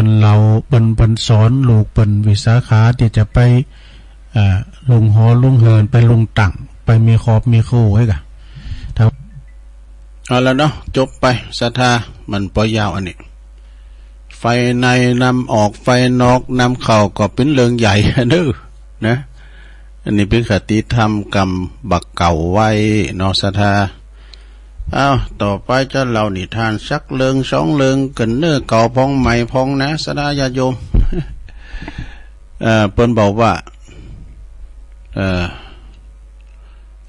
นเราเป็นสอนลูกเป็นวิสาขาที่จะไปลงหอลงเหินไปลงตั้งไปมีครอบมีครูไว้กะเอาแล้วเนาะจบไปศรัทธามันปล่อยยาวอันนี้ไฟในนำออกไฟนอกนำเข้าก็เป็นเรื่องใหญ่เด้อนะอันนี้เป็นคติธรรมกรรมบักเก่าไว้เนาะศรัทธาต่อไปจะเล่านิทานสักเรื่องสองเรื่องกันเนื้อเก่าพองใหม่พองนะศรัทธาญาติโยม เปิ้นบอกว่า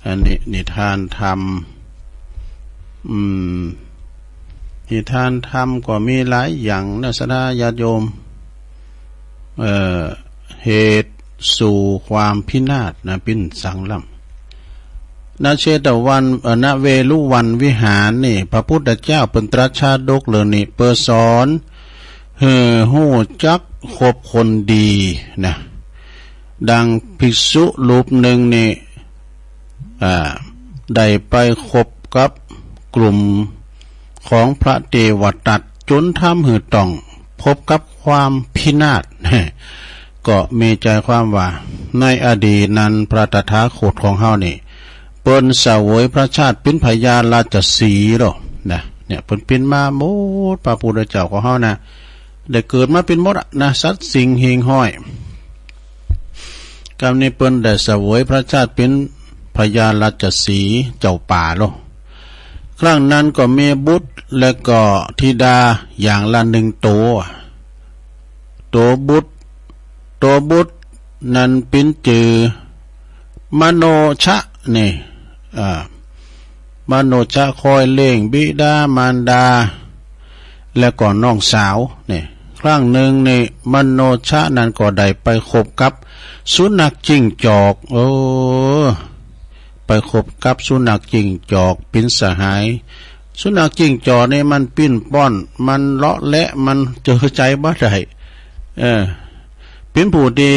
อันนี้นิทานธรรมนิทานธรรมก็มีหลายอย่างนะศรัทธาญาติโยมเหตุสู่ความพินาศนะปิ้นสังลำณเชตวันณเวลุวันวิหารนี่พระพุทธเจ้าเป็นตรัสชาดกเลยนี่เปิดสอนหู้จักคบคนดีนะดังภิกษุรูปหนึ่งนี่ได้ไปคบกับกลุ่มของพระเทวทัตจนทำให้ต้องพบกับความพินาศ ก็มีใจความว่าในอดีตนั้นพระตถาคตของเฮานี่เปิ้นเสวยพระชาติเป็นพญาราชสีห์หรอนะเนี่ยเปิ้นเป็นมาหมดพระพุทธเจ้าของเฮานะได้เกิดมาเป็นหมดนะสัตว์สิ่งหิ่งห้อยกำนี้เปิ้นได้เสวยพระชาติเป็นพญาราชสีห์เจ้าป่าหรอครั้งนั้นก็มีบุตรและก็ธิดาอย่างละหนึ่งตัวบุตรนั้นเป็นจือมโนชะนี่มโนชะคอยเล่งบิดามารดาและก็น้องสาวนี่ครั้งหนึ่งนี่มโนชะนั้นก็ได้ไปคบกับสุนัขจิ้งจอกไปคบกับสุนัขจิ้งจอกเป็นสหายสุนัขจิ้งจอกนี่มันปิ้นป้อนมันเลาะและมันเจอใจบ่ได้เป็นผู้ดี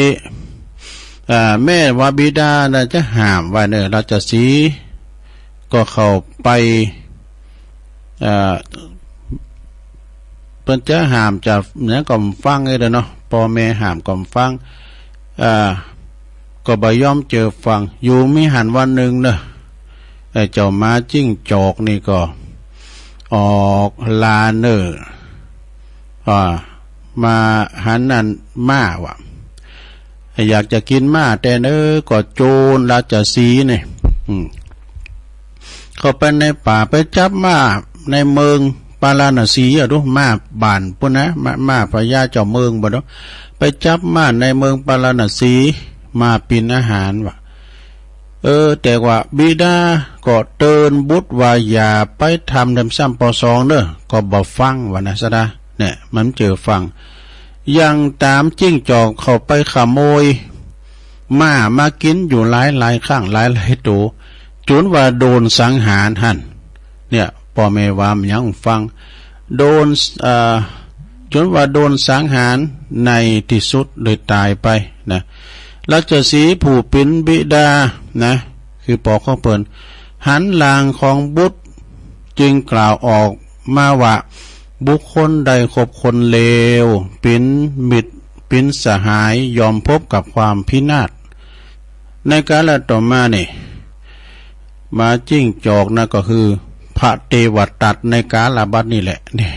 แม่วาบิดาน่ะจะห้ามไว้เนี่ยราชสีห์ก็เข้าไปเพิ่นจะห้ามจะเนี่ยก็ฟังเลยเนาะพ่อแม่ห้ามก็ฟังก็บ่ยอมเจอฟังอยู่มีหันวันหนึ่งเนาะเจ้าม้าจิ้งจอกนี่ก็ออกลาเนอมาหันนั่นม้าว่ะอยากจะกินม้าแต่ก็โจรราชสีห์นี่เข้าไปในป่าไปจับม้าในเมืองปาราณสีดูม้าบ้านพุ่นนะม้าพญาเจ้าเมืองบ่เนาะไปจับม้าในเมืองปาราณสีมาเป็นอาหารว่ะแต่ว่าบิดาก็เตือนบุตรว่าอย่าไปทำซ้ำปอสองเด้อก็บ่ฟังว่านะซะนะเนี่ยมันเจอฟังยังตามจิ้งจอกเข้าไปขโมยม้ามากินอยู่หลายข้างหลายตัวจนว่าโดนสังหารหั่นเนี่ยพ่อแม่ว่ามันยังฟังโดนจนว่าโดนสังหารในที่สุดเลยตายไปนะราชสีห์ผู้เป็นบิดานะค คือปอข้อเปินหันหลังของบุตรจึงกล่าวออกมาว่าบุคคลใดคบคนเลวเป็นมิตรเป็นสหายยอมพบกับความพินาศในกาลต่อมาเนี่ยมาจิ้งจอกนะก็คือพระเทวตัตในกาลบัดนี่แหละนี่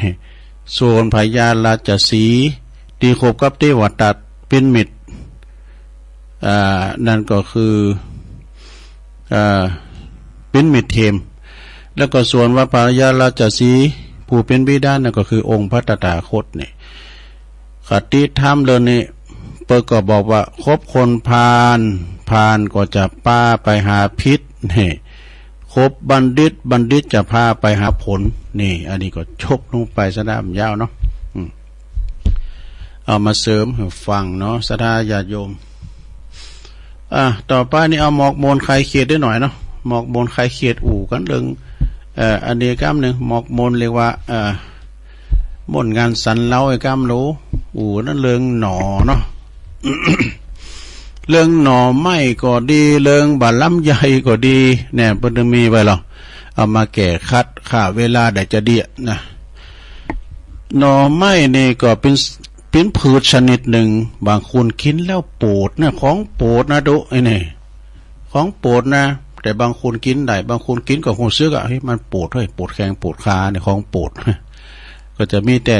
ส่วนพญาราชสีห์ที่คบกับเทวตัตเป็นมิตรนั่นก็คือเป็นมิตรเทมแล้วก็ส่วนว่าพญาราชสีห์ผู้เป็นบิดานั่นก็คือองค์พระตถาคตนี่คติธรรมเลยนี่เปิดก็บอกว่าคบคนพาลก็จะป้าไปหาพิษนี่คบบัณฑิตจะพาไปหาผลนี่อันนี้ก็ชบลงไปสะดามยาวเนาะเอามาเสริมให้ฟังเนาะศรัทธาญาติโยมต่อไปนี่เอาหมอกมนไข่เขียดได้หน่อยเนาะหมอกมนไข่เขียดอู่กันเรื่องอันนี้กล้ามหนึ่งหมอกมนเรียกว่ามนงานสันเล้าไอ้กล้ามรู้อู่นั่นเรื่องหนอเนาะ เรื่องหน่อไม้ก็ดีเรื่องบาล้ำใหญ่ก็ดีเนี่ยเพิ่นมีไว้หรอเอามาแก่คัดค่าเวลาได้จะดีนะหน่อไม้นี่ก็เป็นพืชชนิดหนึ่งบางคนกินแล้วปวดนะของปวดนะดุไอ้นี่ของปวดนะแต่บางคนกินได้บางคนกินก็คงเสื้ออะเฮ้ยมันปวดเฮ้ยปวดแข้งปวดขาเนี่ยของปวดก็จะมีแต่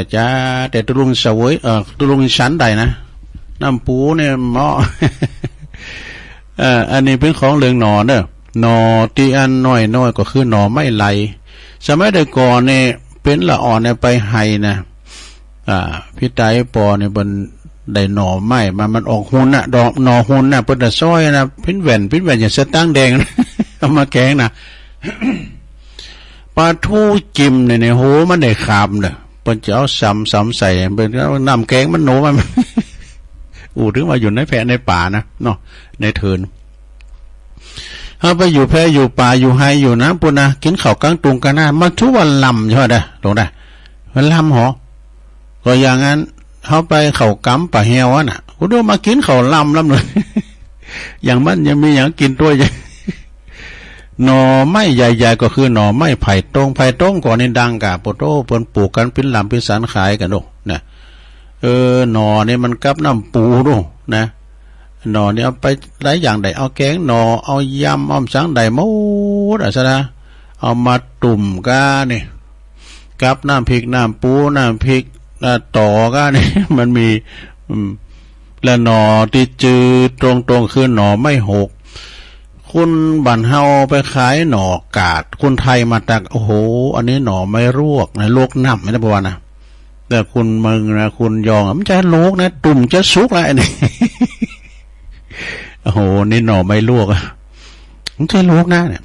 ตุลุงเสวยตุลุงชั้นใดนะน้ำปูเนี่ยหม้อ อันนี้เป็นของเหลืองหนอเนอะหนอที่อันน้อยก็คือหนอไม่ไหลสมัยแต่ก่อนเนี่ยเป็นละอ่อนเนี่ยไปไห้นะพี่ไตปอเนี่ยบนได้หนอไม้มันออกหุ่นน่ะดอกหนอหุ่นน่ะเปิ้นซอยนะเป็นแหวนอย่างสตางค์แดง เอามาแกงนะ ปลาทูจิ้มในโหมันได้ขามเด้อเปิ้นจะเอาซ้ำใส่เปิ้นเอาน้ำแกงมันโหนมัน ถึงว่าอยู่ในแพะในป่านะเนาะในเถินถ้าไปอยู่แพะอยู่ป่าอยู่ไฮอยู่นะปุ่นนะกินข้าวกลางตุงกันหน้ามันทุกวันลำใช่ไหมลงได้มันลำหรอก็อย่างนั้นเขาไปเข่ากำป่าเฮียวน่ะคุณดูมากินข้าวลำเลย อย่างมันยังมีอย่างกินด้วยหน่อไม้ใหญ่ๆก็คือหน่อไม้ไผ่ตรงก่อนนี่ดังกะโปโต้เปิ้นปลูกกันเป็นลำเป็นสันขายกันโดเนี่ยหน่อเนี่ยมันกับน้ำปูดูนะหน่อเนี่ยเอาไปหลายอย่างได้เอาแกงหน่อเอายำอ้อมสังได้หมดอ่ะซะนะเอามาตุ่มก้านี่กับน้ำพริกน้ำปูน้ำพริกต่อก้านี่ มันมีและหน่อที่จืดตรงคือหน่อไม่หกคุณบั่นเฮาไปขายหน่อกาดคุณไทยมาตักโอ้โหอันนี้หน่อไม่รวกนะลวกน้ำไม่ได้ปะวะนะแต่คุณมึงนะคุณยองมันจะโลกนะตุ่มจะสุกแล้วนี่ โอ้โหนี่หน่อไม่ลวกอ่ะมันจะโลกนะเนี่ย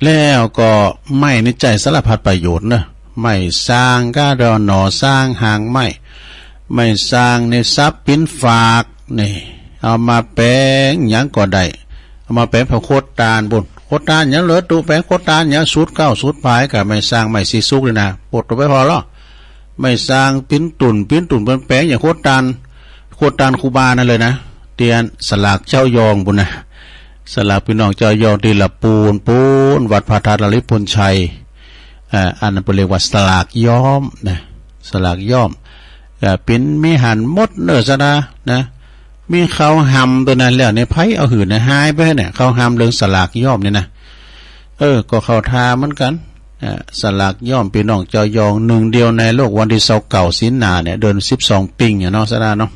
แล้วก็ไม่ในใจสารพัดประโยชน์นะไม่สร้างก้าดอนหน่อสร้างหางไม่สร้างในทรัพย์ปินฝากนี่เอามาแปลงยังก็ได้เอามาแปลงผักโคตรตาลบุญโคตรตาลยังเหลือตัวแปลงโคตรตาลยังสูตรเก้าสูตรปลายกับไม่สร้างไม่ซีซุกเลยนะปวดตัวไปพอแล้วไม่สร้างปิ้นตุ่นเป็นแปลงอย่างโคตรตาลคูบานั่นเลยนะเตียนสลากเจ้ายองบุญนะสลากพี่น้องเจ้ายองดีละปูนวัดพระธาตุลลิพุนชัยอันนั้นเป็นเรียกว่าสลากย้อมนะสลากย้อมเป็นมีหันมดเนื้อซะนะมีเขาหำตัวนั้นแล้วในไพ่เอาหื่นหายไปเนี่ยเขาหำเรื่องสลากย้อมเนี่ยนะก็เข้าทาเหมือนกันสลากย่อมพี่น้องเจ้ายองหนึ่งเดียวในโลกวันที่29สิงหาเนี่ยเดิน12ปิงเนาะซะนะเนาะ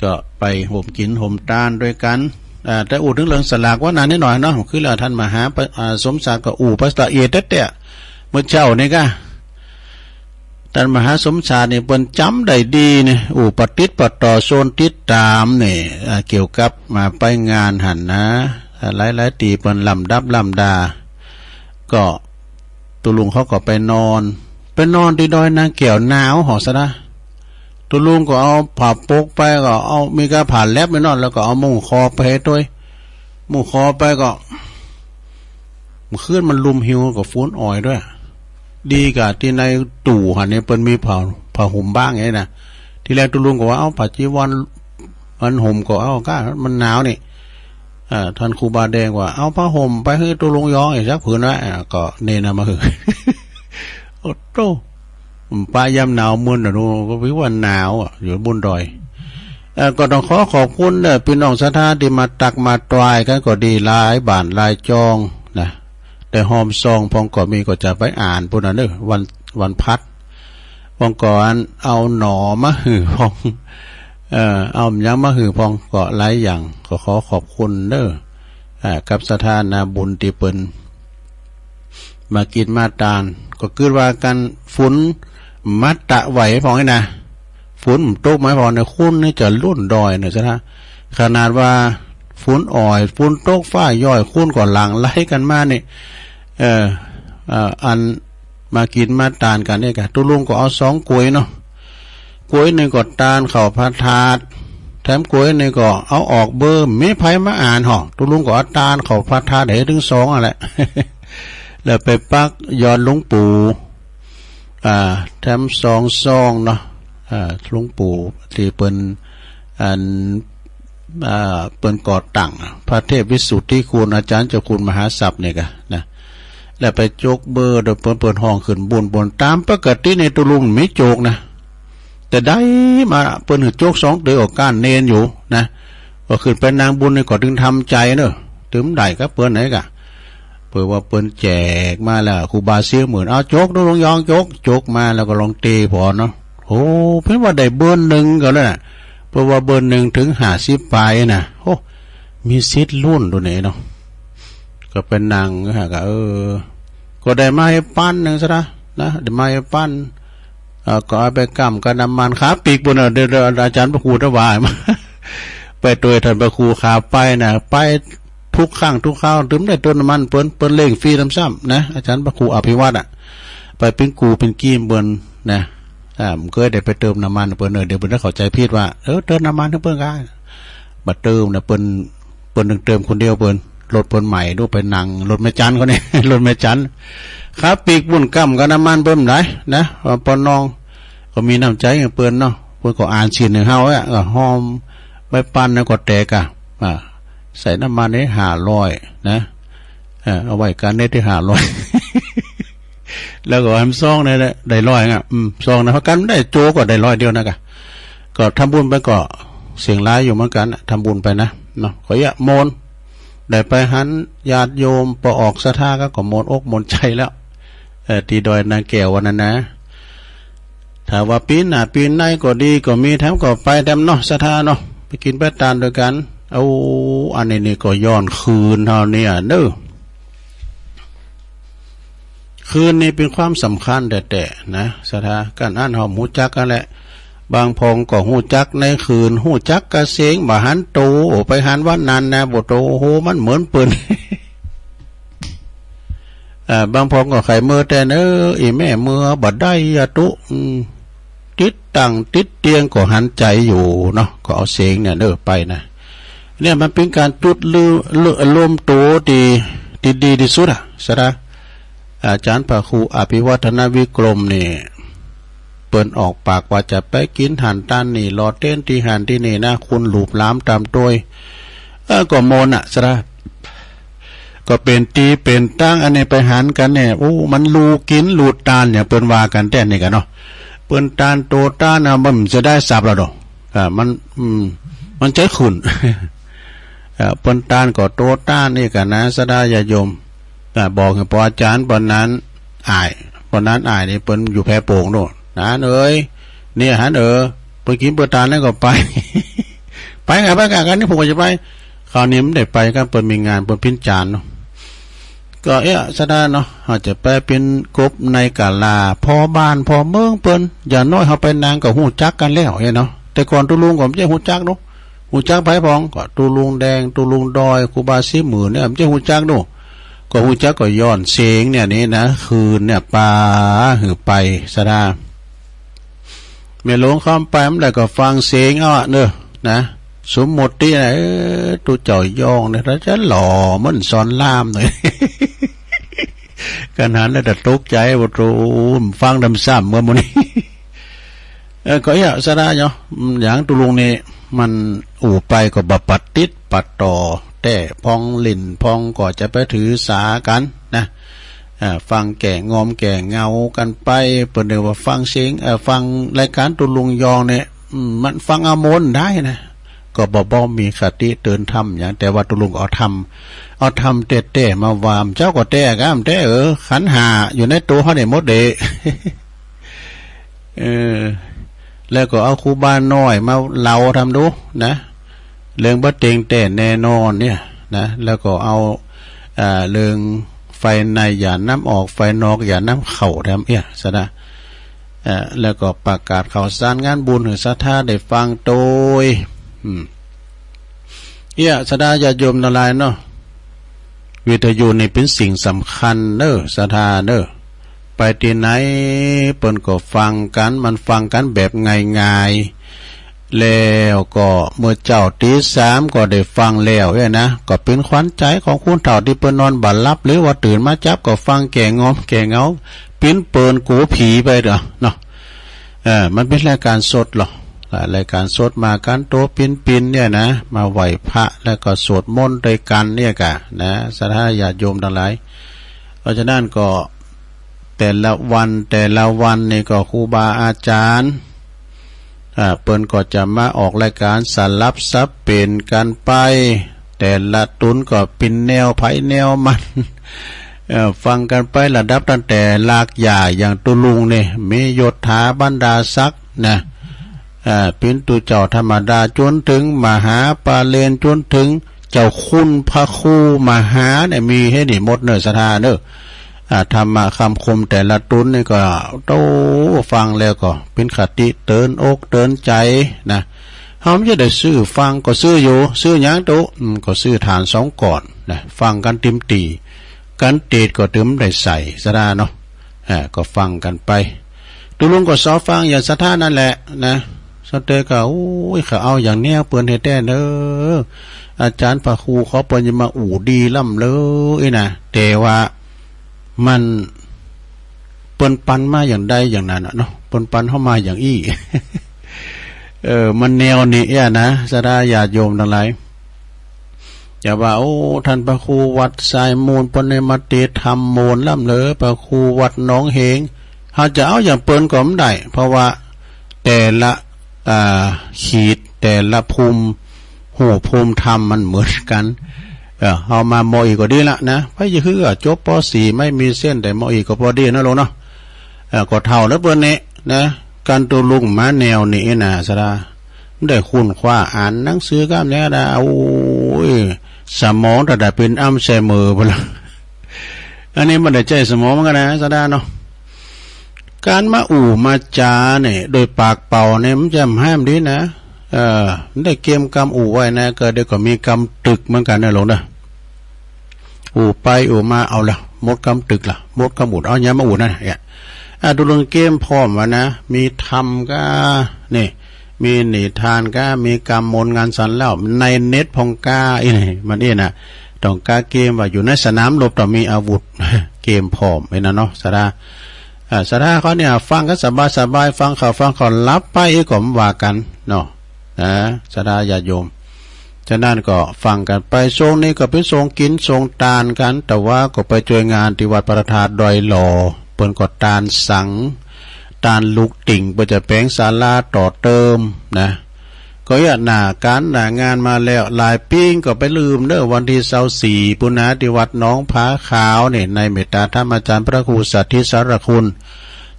ก็ไปห่มกินห่มตานด้วยกันแต่อู่ถึงเรื่องสลากว่านานนิดหน่อยเนาะคือแล้วท่านมหาสมศักดิ์ก็อู่พระเอเตเตะเมื่อเจ้านี่ก็ท่านมหาสมศักดิ์เนี่ยเปิ้นจำได้ดีเนี่ยอู่ปฏิปต่อโซนติดตามเนี่ยเกี่ยวกับมาไปงานหันนะหลายตีเปิ้นลำดาก็ตุลุงเขาก็ไปนอนที่ดอยนางเกี่ยวหนาวหอซะนะตุลุงก็เอาผ้าปกไปก็เอามีกระผ่านแลบไปนอนแล้วก็เอามุ้งคอไปให้ด้วยมุ้งคอไปก็มันขึ้นมันลุมหิวกับฟุ้นอ่อยด้วยดีกะที่ในตู่หันเนี่ยเปิ้นมีผ้าห่มบ้างไงนะที่แรกตุลุงก็ว่าเอาผ้าจีวรมันห่มก็เอาก้ามันหนาวนี่ ท่านครูบาแดงว่าเอาผ้าห่มไปให้ตุลุงยองอีกสักผืนไว้ก็เนนมาคือโอ้โตป้ายามหนาวมึนน่ะดูก็วิว่าหนาวอยู่บนดอยก็ต้องขอบคุณพี่น้องศรัทธาที่มาตักมาตวายกันก็ดีหลายบ้านหลายจองนะแต่หอมซองพองก็มีก็จะไปอ่านพุ่นน่ะเด้อวันพัดพองก่อนเอาหน่อมาหือพองเอายังมาหือพองก็หลายอย่างก็ขอบคุณเด้อกับศรัทธานาบุญที่เปิ้นมากินมาตานก็คือว่ากันฝนมัดตะไหวพองให้นะฝนตกไหมพอในคุ้นนี่จะรุ่นดอยเนี่ยซะนะขนาดว่าฝนอ่อยฝนตกฟ้าย่อยคุ้นก่อนหลังไล่กันมานี่อันมากินมาตานกันนี่กันตุลุงก็เอา2กล้วยเนาะกล้วยหนึ่งก็ตานเข้าพระธาตุแถมกล้วยหนึ่งก็เอาออกเบอร์ไม่ไผมาอ่านหอตุลุงก็เอาตานเข้าพระธาตุให้ถึง2อ่ะแหละ แล้วไปปักยอดหลวงปู่แถม2ซองเนาะหลวงปู่ที่เปิ้นเปิ้นก่อตั้งพระเทพวิสุทธิคุณอาจารย์เจ้าคุณมหาศัพท์เนี่ยกะนะแล้วไปโจกเบอร์โดยเปิดห้องขึ้นบนตามปกติในตุลุงไม่โจกนะแต่ได้มาเปิ้นโจก2เดือนออกก้านเนนอยู่นะก็ขึ้นไปนางบุญนี่ก็ถึงทำใจเนอะถึงได้ก็เปิ้นไหนกะเปิดว่าเปิ้นแจกมาแล้วครูบาเสียเหมือนเอาโจกลงยองโจกมาแล้วก็ลองเตะพอเนาะโอ้เพิ่นว่าได้เบอร์1ก็แล้วน่ะเพราะว่าเบอร์1ถึง50ปลายน่ะโอ้มีสิทธิ์ลุ้นตัวนี้เนาะก็เป็นนางฮะก็ก็ได้มาให้ปั้นนึงซะนะได้มาให้ปั้นก็เอาไปกำกับน้ำมันขาปีกบนเดี๋ยวอาจารย์พระครูถวายมา ไปตัวท่านพระครูขาไปน่ะไปทุกครั้งทุกคราวถึงได้ต้นน้ำมันเปิ้นเล่งฟรีซ้ำนะอาจารย์พระครูอภิวัตรไปเป็นกูเป็นกี้เปิ้นนะมันก็ได้ไปเติมน้ำมันเปิ้นเดี๋ยวเปิ้นเข้าใจผิดว่าเติมน้ำมันทั้งเปิ้นกันบัดเติมน่ะเปิ้นนึงเติมคนเดียวเปิ้นรถเปิ้นใหม่ดูไปนั่งรถแม่จันเขานี่ รถแม่จันครับปีกบุญกำกับน้ำมันเปิ้นได้นะปอนน้องก็มีน้ำใจกับเปิ้นเนาะเปิ้นก็อ่านศีลให้เฮาก็หอมใบปั่นแล้วก็แตกใส่น้ำมันได้500นะเอาไว้กันได้ที่500 แล้วก็ทำซองได้100อ่ะซองนะเพราะกันได้โจก็ได้100เดียวนะก็ทำบุญไปก็เสียงร้ายอยู่เหมือนกันทำบุญไปนะเนาะขออย่าโมนได้ไปหันญาติโยมพอออกศรัทธาก็โมนอกโมนใจแล้วตีดอยนางแก้ววันนั้นนะถ้าว่าปีหน้าปีในก็ดีก็มีแถมก็ไปแถมเนาะศรัทธาเนาะไปกินไปทานด้วยกันเอาอันนี้ก็ย้อนคืนเท่านี้เด้อคืนนี้เป็นความสำคัญแต่นะศรัทธาการอ่านหอมหูจักกันแหละบางพองก็หูจักในคืนหูจักกระเสงบ่หันโตไปหันวันนั้นนะบ่โตโอ้โหมันเหมือนปืน บางพองก็ไข่เมื่อแต่อีแม่เมื่อบ่ได้ยาตุติดตั้งติดเตียงก็หันใจอยู่เนาะก็เอาเสงเนี่ยไปนะเนี่ยมันเป็นการจุดลมโตดีที่สุดศรัทธาอาจารย์พระครูอภิวัฒนวิกรมนี่เปิ้นออกปากว่าจะไปกินหันตันนี่รอเต้นที่หันที่นี่นะคุณหลูบล้ำตามโดยก็โมนซะก็เป็นตีเป็นตั้งอันนี้ไปหันกันเนี่ยโอ้มันลูกินลูตานอย่างเปิ้นว่ากันแต่นี่กันเนาะเปิ้นตานโตตานน่ะมันจะได้สับแล้วดอกมันใจขุ่น เปิ้นตานก็โตตานนี่กันนะสดาญาโยมบอกให้พออาจารย์ปนนั้นอายนี่เปิ้นอยู่แพโป่งโน่นนะเนี่ยหันไปกินเปิ้นตานแล้วก็ไป ไปกันนี่ผมก็จะไปคราวนี้ไม่ได้ไปก็เปิ้นมีงานเปิ้นพิจารณ์เนาะก็สดาเนาะอาจจะไปเป็นกบในกาลาพอบ้านพอเมืองเปิ้นอย่าน้อยเฮาไปนางก็ฮู้จักกันแล้วเนาะแต่ก่อนตุลุงก็ไม่ใช่ฮู้จักเนาะฮู้จักไผพองก็ตุลุงแดงตุลุงดอยครูบาสีหมื่นเนี่ยไม่ใช่ฮู้จักเนาะก็ฮู้จักก็ย้อนเสียงเนี่ยนี่นะคืนเนี่ยปาหือไปสดาเมื่อหลงเข้าไปมันได้ก็ฟังเสียงเนอะนะสมมตินะตัวเจ้ายองเนี่ยถ้าจะหล่อมันสอนล่ามหน่อย กันหันแล้วแต่ตกใจว่าโตฟังดำซ้ำเมื่อมื้อนี้ ก็สดาเนาะอย่างตุลุงนี่มันอู่ไปก็บปัดติดปัดต่อแต แต่พองลิ่นพองก็จะไปถือสากันนะฟังแก่งอมแก่เงากันไปเปิดเดี๋ยวว่าฟังเสียงฟังรายการตุลุงยองเนี่ยมันฟังอามนได้นะก็บ่มีคติเตือนทำอย่างแต่ว่าตุลุงเอาทำเต้มาวามเจ้าก็เต้ก้ามเต้ขันหาอยู่ในตัวเขาเนี่ยมดเดแล้วก็เอาครูบาน้อยมาเล่าทำดูนะเรื่องบัดเต็งแต่แน่นอนเนี่ยนะแล้วก็เอาเรื่องไฟในอย่าน้ำออกไฟนอกอย่าน้ำเข่าทำซะนะแล้วก็ประกาศข่าวสารงานบุญหรือศรัทธาได้ฟังโดยสดาญาโยมนลายเนาะวิทยุนี่เป็นสิ่งสำคัญเนอะศรัทธาเนอะไปที่ไหนเปิ้นก็ฟังกันมันฟังกันแบบง่ายๆแล้วก็เมื่อเจ้าตี3ก็ได้ฟังแล้วนะก็เป็นขวัญใจของคุณเฒ่าที่เปิ้นนอนบัดลับหรือว่าตื่นมาจับก็ฟังแก่งอมแก่เงาปิ้นเปิ้นกูผีไปเด้อเนาะมันเป็นรายการสดหรอรายการสดมากันโตปินเนี่ยนะมาไหว้พระแล้วก็สวดมนต์ด้วยกันเนี่ยกะนะศรัทธาญาติโยมทั้งหลายเพราะฉะนั้นก็แต่ละวันนี่ก็ครูบาอาจารย์เปิ้นก็จะมาออกรายการสลับซับเป็นกันไปแต่ละตุนก็เป็นแนวไผแนวมันฟังกันไประดับตั้งแต่ลากใหญ่อย่างตุลุงเนี่ยมียศถาบรรดาศักดิ์นะเป็นตุเจ้าธรรมดาจนถึงมหาปาเลนจนถึงเจ้าคุณพระครูมหาเนี่ยมีให้นี่หมดเนอศรัทธาเนอธรรมะคำคมแต่ละตุนนี่ก็โตฟังแล้วก็เป็นคติเตือนอกเตือนใจนะเขาไม่ได้ซื้อฟังก็ซื้ออยู่ซื้อหยังโตก็ซื้อฐาน2ก่อนนะฟังกันติมตีกันเตดก็ติมได้ใส่ศรัทธาเนาะก็ฟังกันไปตุลุงก็สอฟังอย่างศรัทธานั่นแหละนะสเตก็โอ้ยเขาเอาอย่างเนี้ยเปิ้นเฮ็ดแท้เด้ออาจารย์พระครูเขาเปิ้นจะมาอู่ดีล่ำเลยนะแต่ว่ามันเปิ้นปันมาอย่างใดอย่างนั้นเนาะเปิ้นปันเข้ามาอย่างอี้ มันแนวนี้นะศรัทธาญาติโยมทั้งหลายอย่าว่าโอ้ท่านพระครูวัดสายมูลเปิ้นได้มาเทศธรรมโมนล่ำเลยพระครูวัดหนองเหงเฮาจะเอาอย่างเปิ้นก็บ่ได้เพราะว่าแต่ละขีดแต่ละภูมิธรรมมันเหมือนกันเอามามออีกก็ดีละนะไปจะคือจบป .4 ไม่มีเส้นแต่มออีกก็พอดีนะลงเนาะก็เท่าแล้วเปิ้นนี่นะการตัวลุงมาแนวนี้นะสดาได้คุณคว้าอ่านหนังสือกันแล้วนะโอ้ยสมองระดับเป็นอัลไซเมอร์ไปแล้วอันนี้มันได้ใจสมองเหมือนกันนะสดาเนาะการมามาจาเนี่ยโดยปากเป่าเนี่ยมันจะห้ามดีนะได้เกมกรรมไว้นะก็ได้ก็มีกรรมตึกเหมือนกันนะหลงนะไปมาเอาละหมดกรรมตึกละหมดกรรมเอาย้ำมานั่นเนี่ยดูเรื่องเกมพร้อมวะนะมีธรรมก็นี่มีนิทานก็มีกรรมมนงานสันแล้วในเน็ตพองกานี่มันนี่นะต้องกาเกมว่าอยู่ในสนามรบต้องมีอาวุธเกมพร้อมไอ้นะเนาะสาระเขาเนี่ยฟังก็สบายฟังเขารับไปก็มว่ากันเนาะสาระญาติโยมฉะนั้นก็ฟังกันไปทรงนี้ก็เป็นทรงกินทรงตานกันแต่ว่าก็ไปช่วยงานที่วัดประธานดอยหล่อเปิ้นก็ตานสังตานลูกติ่งเพื่อจะแปลงศาลาต่อเติมนะก็หน้าการหน้างานมาแล้วหลายปีก็ไปลืมเด้อวันที่24ปุณณาที่วัดหนองผาขาวเนี่ยในเมตตาธรรมอาจารย์พระครูสัทธิสารคุณ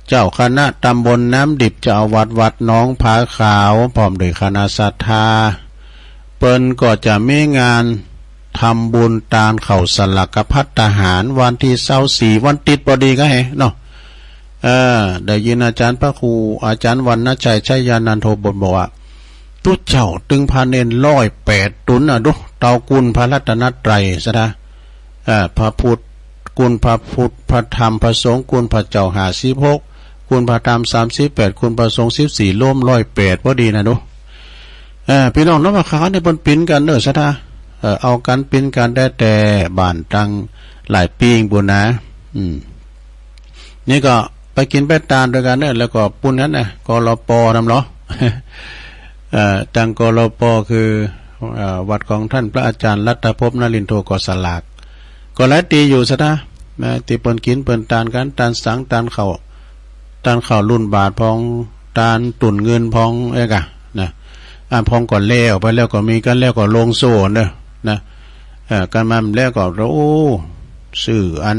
เจ้าคณะตำบลน้ำดิบเจ้าวัดหนองผาขาวพร้อมด้วยคณะศรัทธาเปิ้นก็จะมีงานทำบุญตานเข่าสลักภัตทหารวันที่24วันติดพอดีก็เนาะได้ยินอาจารย์พระครูอาจารย์วรรณชัยชัยยานันโทบทบอกว่าตุเจ้าตึงพาเนน108ตุนดูเตากุลพระรัตนตรัยซะนะพระพุทธกุลพระพุทธพระธรรมพระสงฆ์กุลพระเจ้า56กุลพระธรรม38กุลพระสงฆ์14ร่วม108พอดีนะดูพี่น้องน้องมาค้าในบนปิ้นกันเด้อซะนะเอากันปิ้นกันได้แต่บ้านตังหลายปีบุญนะนี่ก็ไปกินไปตานด้วยกันเนี่ยแล้วก็ปุ่นนั้นนะกลปทำเหรอตังกลปคือ วัดของท่านพระอาจารย์รัตภพนรินทร์โทกสลากก็หลายตีอยู่ซะนะตีเปิ้นกินเปิ้นตานกันตานสังตานเข้ารุ่นบาทพองตานตุ่นเงินพองกะนะพองก่อนแล้วไปแล้วก็มีกันแล้วก็ลงโซ่เด้อนะกันมาแล้วก็โอ้ซื้ออัน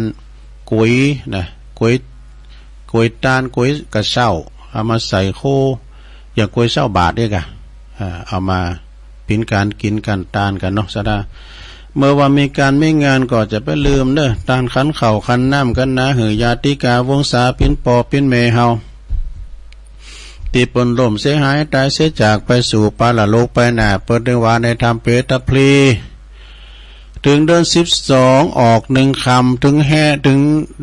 ก๋วยนะก๋วยตานก๋วยกระเช้าเอามาใส่โคอย่างก๋วยเช้าบาทด้วยกะเอามาปินการกินกันตานกันเนาะซะดาเมื่อว่ามีการไม่งานก็จะไปลืมเด้อตานขันเข่าขันน้ำกันนะหือยาติกาวงศาปินปอปินเมเฮาตีปนล่มเสียหายตายเสียจากไปสู่ปาละโลกไปหน้าเปิดในวาในธรรมเปตพลีถึงเดือน12ออก1คำถึงแห่ถึง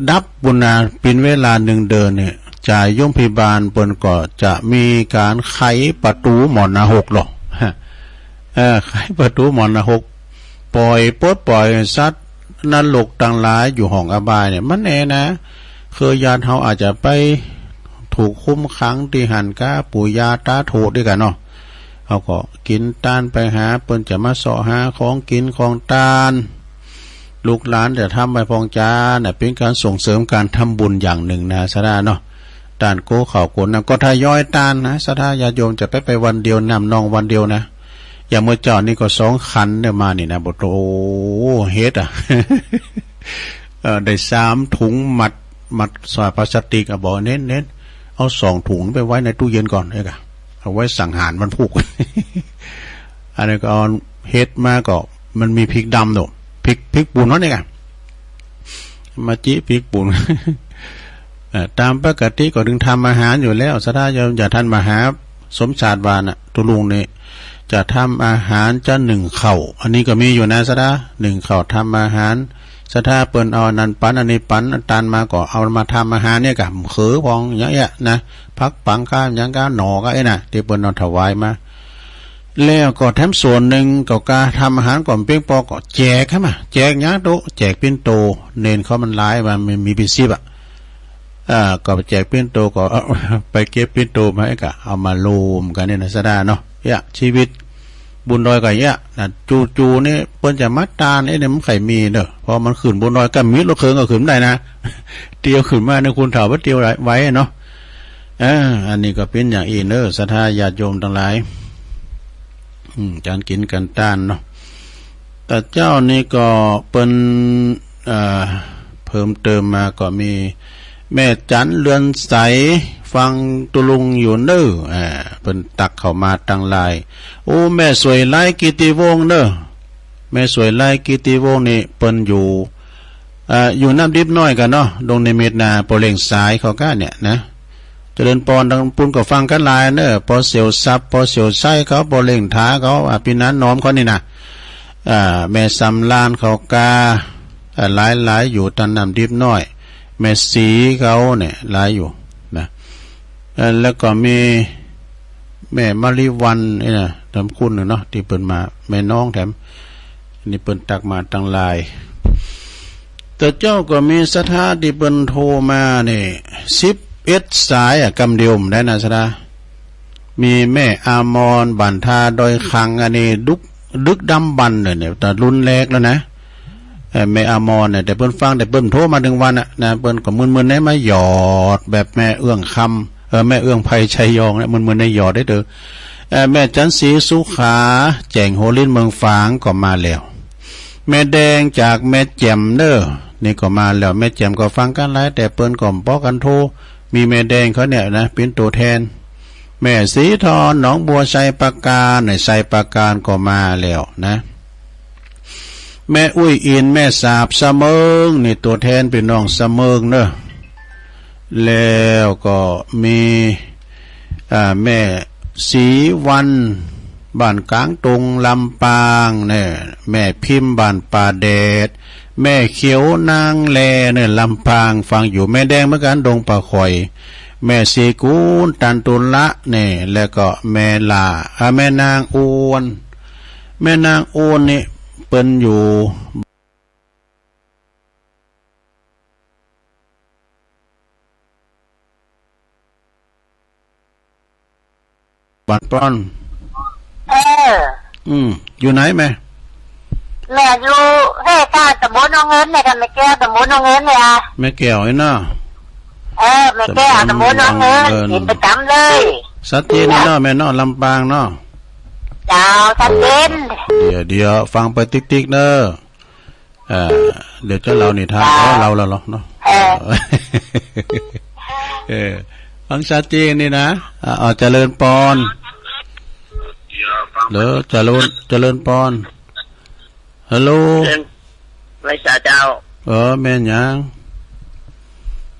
ดับบุญนาเป็นเวลา1เดือนเนี่ยจ่ายย่อมพิบาลเปิ้นก็จะมีการไขประตูหมอนนา6หรอกไขประตูหมอนนา6ปล่อยปลดปล่อยสัตว์นรกต่างหลายอยู่ห้องอบายเนี่ยมันแน่นะเคยญาติเฮาอาจจะไปถูกคุ้มขังที่หันก้าปู่ย่าตาโถด้วยกันเนาะเขาก็กินตานไปหาเปิ้นจะมาเสาะหาของกินของตานลูกหลานจะทำไปพองจาเนี่ยเป็นการส่งเสริมการทำบุญอย่างหนึ่งนะสดาเนาะตานโกเข่าโกนนะก็ทยอยตานนะสดาญาโยมจะไปวันเดียวนำนองวันเดียวนะอย่างเมื่อเจ้านี่ก็2คันเนี่ยมานี่นะบโตเฮ็ดได้3ถุงมัดสายพลาสติกบอกเน้นเอา2ถุงไปไว้ในตู้เย็นก่อนกะเอาไว้สั่งหารมันพูก อันนี้ก็เอาเฮ็ดมาก็มันมีพริกดำโดพริกปูนนั่นเองมาจิพริกปูน ตามปกติก็ถึงทำอาหารอยู่แล้วสถาอย่าท่านมาหาสมชาติวานะตุลุงนี่จะทำอาหารจะ1ข้าวอันนี้ก็มีอยู่นะสถา1ข้าวทำอาหารสถาเปิ้นเอานันปันอันนี้ปันอันตานมาก็เอามาทำอาหารเนี่ยกับเขือพองอย่างเงี้ยนะพักปังข้ามอย่างก้าหนอก็ไอ้น่ะที่เปิ้นเอาถวายมาแล้วก็แถมส่วนหนึ่งก็การทำอาหารก่อนเพียงพอก็แจกให้มาแจกยาโตแจกเป็นโตเน้นเขามันหลายมันมีเป็น10ก็ไปแจกเป็นโตก็ไปเก็บเป็นโตมาให้กะเอามารวมกันเนี่ยนะสดาเนาะเนี่ยชีวิตบุญดอยก็เนี่ยนะจูนี่เปิ้นจะมัดตาเนี่ยมันไข่มีเด้อพอมันขึ้นบุญดอยก็มีรถเครื่องก็ขึ้นได้นะเตียวขึ้นมาในคุณถามว่าเตียวไว้เนาะอันนี้ก็เป็นอย่างอีเนอศรัทธาญาติโยมทั้งหลายการกินกันต้านเนาะแต่เจ้านี่ก็เป็นเพิ่มเติมมาก็มีแม่จันเรือนใสฟังตุลุงอยู่เน้อเป็นตักเข้ามาตั้งลายโอ้แม่สวยไล่กิติวงศ์เน้อแม่สวยไล่กิติวงศ์นี่เปิ้นอยู่น้ำดิบน้อยกันเนาะดงในเมตนาโปรเลงสายเขาก้าเนี่ยนะเจริญปอนดังปุ่นก็ฟังกันหลายเน้อพอเสียวซับพอเสียวไส้เขาโปรเลงท้าเขาปีนั้นน้อมเขานี่นะแม่สำลานเขากาหลายอยู่ตันน้ำดิบน้อยแม่สีเขาเนี่ยหลายอยู่นะแล้วก็มีแม่มาริวันนี่นะทำคุณเนาะที่เปิ่นมาแม่น้องแถมนี่เปิ่นตักมาตั้งหลายแต่เจ้าก็มีศรัทธาที่เปิ่นโทรมาเนี่ย11สายกำเดียวได้นะศรัทธามีแม่อามรบันทาดอยคังอันนี้ดึกดำบันเนี่ยแต่รุนแรงแล้วนะแม่อามรเนี่ยแต่เปิ้นฟังแต่เปิ้นโทรมา1วันนะเปิ้นก็มึนๆได้มาหยอดแบบแม่เอื้องคำแม่เอื้องไพชัยยองเนี่ยมึนๆได้หยอดได้เด้อแม่จันศรีสุขาแจงโหลิ้นเมืองฝางก็มาแล้วแม่แดงจากแม่แจ่มเด้อนี่ก็มาแล้วแม่แจ่มก็ฟังกันหลายแต่เปิ้นก็ป้อกันโทรมีแม่แดงเขาเนี่ยนะเป็นตัวแทนแม่สีทองหนองบัวไซปราการในไซปราการก็มาแล้วนะแม่อุ้ยอินแม่สาบเสมิงนี่ตัวแทนเป็นน้องเสมิงเนอะแล้วก็มีแม่สีวันบ้านกลางตรงลำปางเนี่ยแม่พิมพ์บ้านป่าแดดแม่เขียวนางแลเนี่ยลำปางฟังอยู่แม่แดงเหมือนกันดงป่าข่อยแม่สีกูนตันตุละเนี่ยแล้วก็แม่ลาแม่นางอวนแม่นางอวนนี่เปิ้นอยู่บ้านปอน อยู่ไหนแม่อยู่เฮ้ก้าตำบลหนองเงินเนี่ยกันแม่แก้วตำบลหนองเงินเนี่ยแม่แก้วไอ้น่ะแม่แก้วตำบลหนองเงินเห็นประจำเลยชัดเจนนี่เนาะแม่เนาะลำปางเนาะเจ้าชัดเจนเดี๋ยวฟังไปติ๊กๆเด้อเดี๋ยวจะเล่านิทานเราเนาะฟังชัดเจนนี่นะเจริญปอนเด้อเจริญปอนฮัลโหลไม่ทราบเจ้าแม่ยัง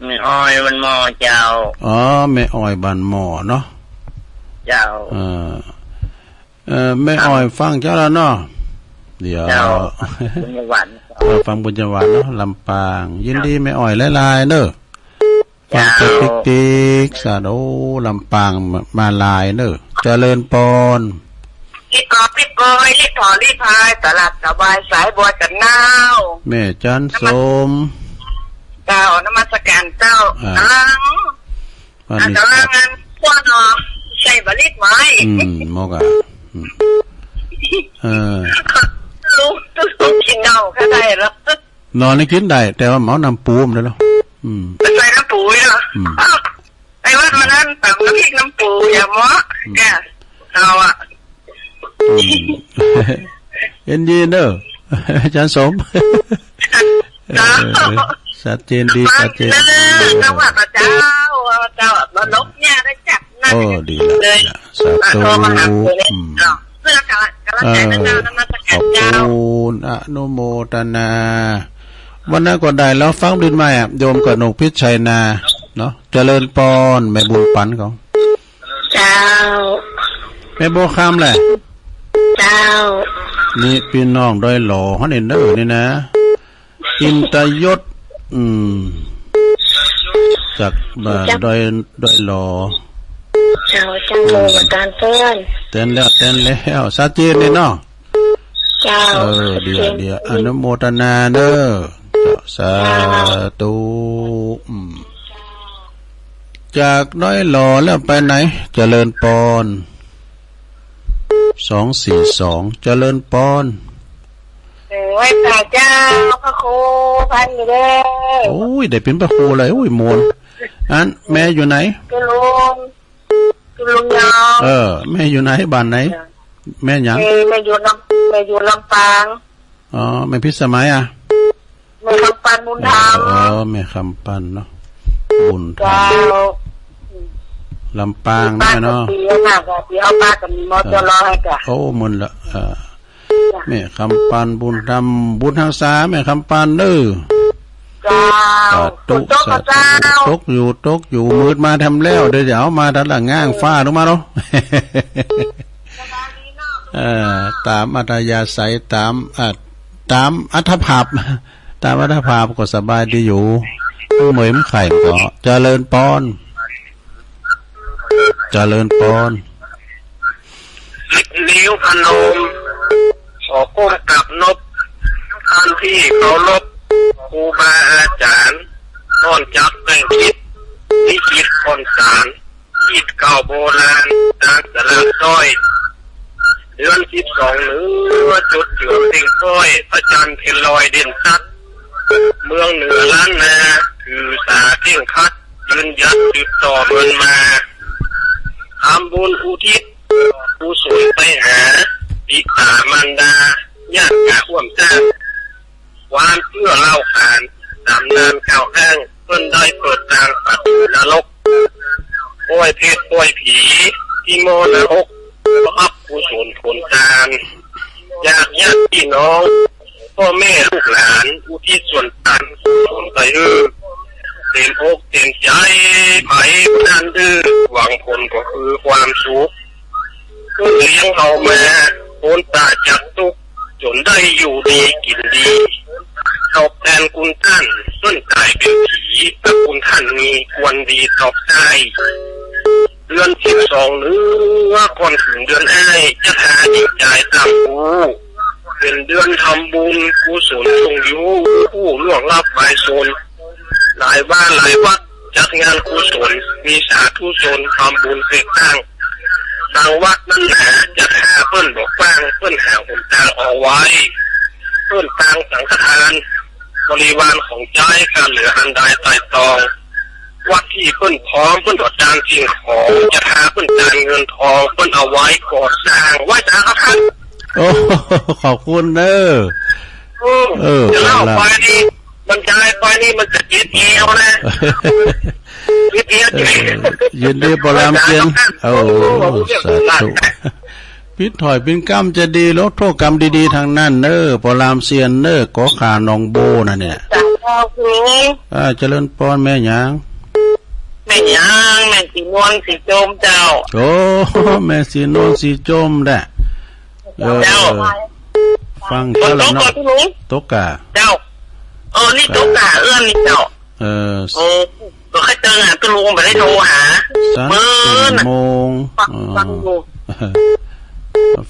แม่อ้อยบันหมอเจ้าแม่อ้อยบันหมอเนาะเจ้าแม่อ้อยฟังเจ้าแล้วเนาะเดี๋ยวบุญวันฟังบุญวันเนาะลำปางยินดีแม่อ้อยหลายๆเด้อฟังติ๊กๆสาธุลำปางมาลายเด้อเจริญปอนพี่กอบพี่กอยรีบถอนรีบพายตลาดสบายสายบัวจันนาวแม่จันสมเจ้านมัสการเจ้ากำลังงานพวกนอใส่บริษไว้โมกะลูกกินเงาก็ได้แล้วนอนนี่กินได้แต่ว่าหมอนำปูมได้แล้วใส่น้ำปูเหรอไอ้ว่ามันนั่นตักน้ำพริกน้ำปูอย่าหมอแกเอาอ่ะเอ็นดีเด้ออาจารย์สมชัดเจนดีชัดเจนจังหวัดเจ้าเราลบเนี่ยได้จับนั่นดีเลยสาธุเพื่อกำลังใจนะเจ้านมัสการเจ้าอนุโมทนาวันนั้นก็ได้แล้วฟังดินมาโยมกับหนุพิชัยนาเนาะเจริญปอนแม่บุญปันของเจ้าแม่โบคำแหละเจ้านี่พี่น้องดอยหล่อฮะเนี่ยเด้อนี่นะอินตยศจากดอยหล่อเจ้าจังโลการเต้นแล้วชัดเจนเลยเนาะเจ้าเดี๋ยวอนุโมทนาเด้อสาธุจากน้อยหล่อแล้วไปไหนเจริญปอน242เจริญปอนไว้ตาเจ้าพระครูพันอยู่เด้อโอ้ยได้เป็นพระครูเลยโอ้ยมนอันแม่อยู่ไหนคุณลุงยาวแม่อยู่ไหนบ้านไหนแม่ยังแม่อยู่ลำปางแม่พิสมัยแม่คำปันบุญธรรมแม่คำปันเนาะบุญธรรมลำปางเนาะเดี๋ยวป้ากับมอจรอให้จ้ะโอ้มุนละแม่คำปันบุญธรรมบุญทางสาแม่คำปันเด้อตกอยู่มืดมาทำแล้วเดี๋ยวมาดัดละง่างฟ้าลงมาเนาะตามอัธยาศัยตามอัธภาพก็สบายดีอยู่เหมือนไข่ก็เจริญปอนลิ้วพนมขอก้มกับนบท่านที่เขาลบครูบาอาจารย์ต้นจับแบ่งคิดที่คิดคนสารคิดเก่าโบราณตางสลักต้อยเดือน12หรือจุดเจือสิ่งต้อยพระจันทร์เพ็ญลอยเด่นชัดเมืองเหนือล้านนาคือสาเที่ยงคัดยืนยัดติดต่อเงินมาทำบุญอุทิศผู้สวยไปหาปิตามันดาญาติกะห่วมจ้างความเชื่อเล่าขานตำนานข่าวอ้างเพิ่นได้เปิดทางปัดนรกป่วยเพศป่วยผีที่โมนรกรับผู้สนผลการญาติพี่น้องพ่อแม่ลูกหลานอุทิศส่วนตันส่วนไปเต็มอกเต็มใจไผ่นันดื้อหวังผลก็คือความสุขเลี้ยงเอามาโอนตาจับตุกจนได้อยู่ดีกินดีตอบแทนคุณท่านส้นตายเป็นผีแต่คุณท่านมีควรดีตอบใจเดือน12หรือก่อนถึงเดือนอ้ายจะหาดีใจตามกูเป็นเดือนทำบุญกุศลทรงอยู่ผู้ล่วงลับฝ่ายโซนหลายบ้านหลายวัดจัดงานกุศลมีสาธุชนทำบุญเสกตั้งวัดนั้นแหละจะหา เปิ้นบอกฟังเปิ้นหาหนทางเอาไว้เปิ้นต่างสังฆทานบริวารของใจการเหลืออันใดไต่ตองวัดที่เปิ้นพร้อมเปิ้นอดจานสิ่งของจะหาเปิ้นจานเงินทองเปิ้นเอาไว้ก่อสร้างไว้จ้าครับท่าน โอ้ขอบคุณเนอะจะเล่าไปนี่มันจะไปนี่มันจะยืดเอวนะยืดเอวยินดีปรามเจียนโอ้สาธุพิษถอยพินกรรมจะดีลดโทษกรรมดีๆทางนั้นเนอะปรามเซียนเนอะกอขานองโบน่ะเนี่ยเจริญปอนแม่หยังแม่สีนวลสีโจมเจ้าโอ้แม่สีนวลสีโจมแหละเจ้าฟังเจ้าแล้วเนาะตกกะเจ้านี่ตกกะนี่เจ้าก็แค่เจอหาตัวลุงไม่ได้โทรหาเมื่อโมงฟังอยู่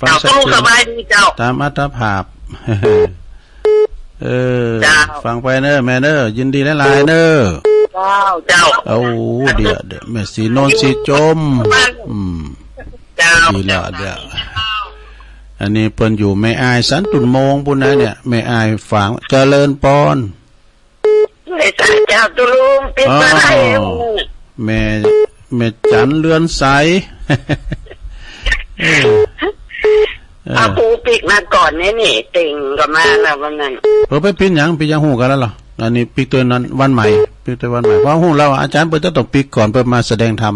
เจ้าตัวลุงสบายดีเจ้าตามอัตภาพฟังไปเนอะแม่เนอะยินดีหลายๆเนอะเจ้าเอาเดี๋ยวแม่สีนนสีจมเจ้าดีละเดี๋ยวอันนี้เปิ้นอยู่ไม่อายสันตุนโมงปุ่นนะเนี่ยไม่อายฝังเจริญปอนเจ้าตุลุงปิดมาให้แม่จันเรือนใสเอาปูปิกมาก่อนนี่ติ่งก็มาแล้ววันนั้นไปปิดหยังหูกันแล้วเหรออันนี้ปิกตัวนั้นวันใหม่ปิกตัววันใหม่เพราะหูเราอาจารย์เปิ้นจะต้องปิกก่อนเปิ้นมาแสดงธรรม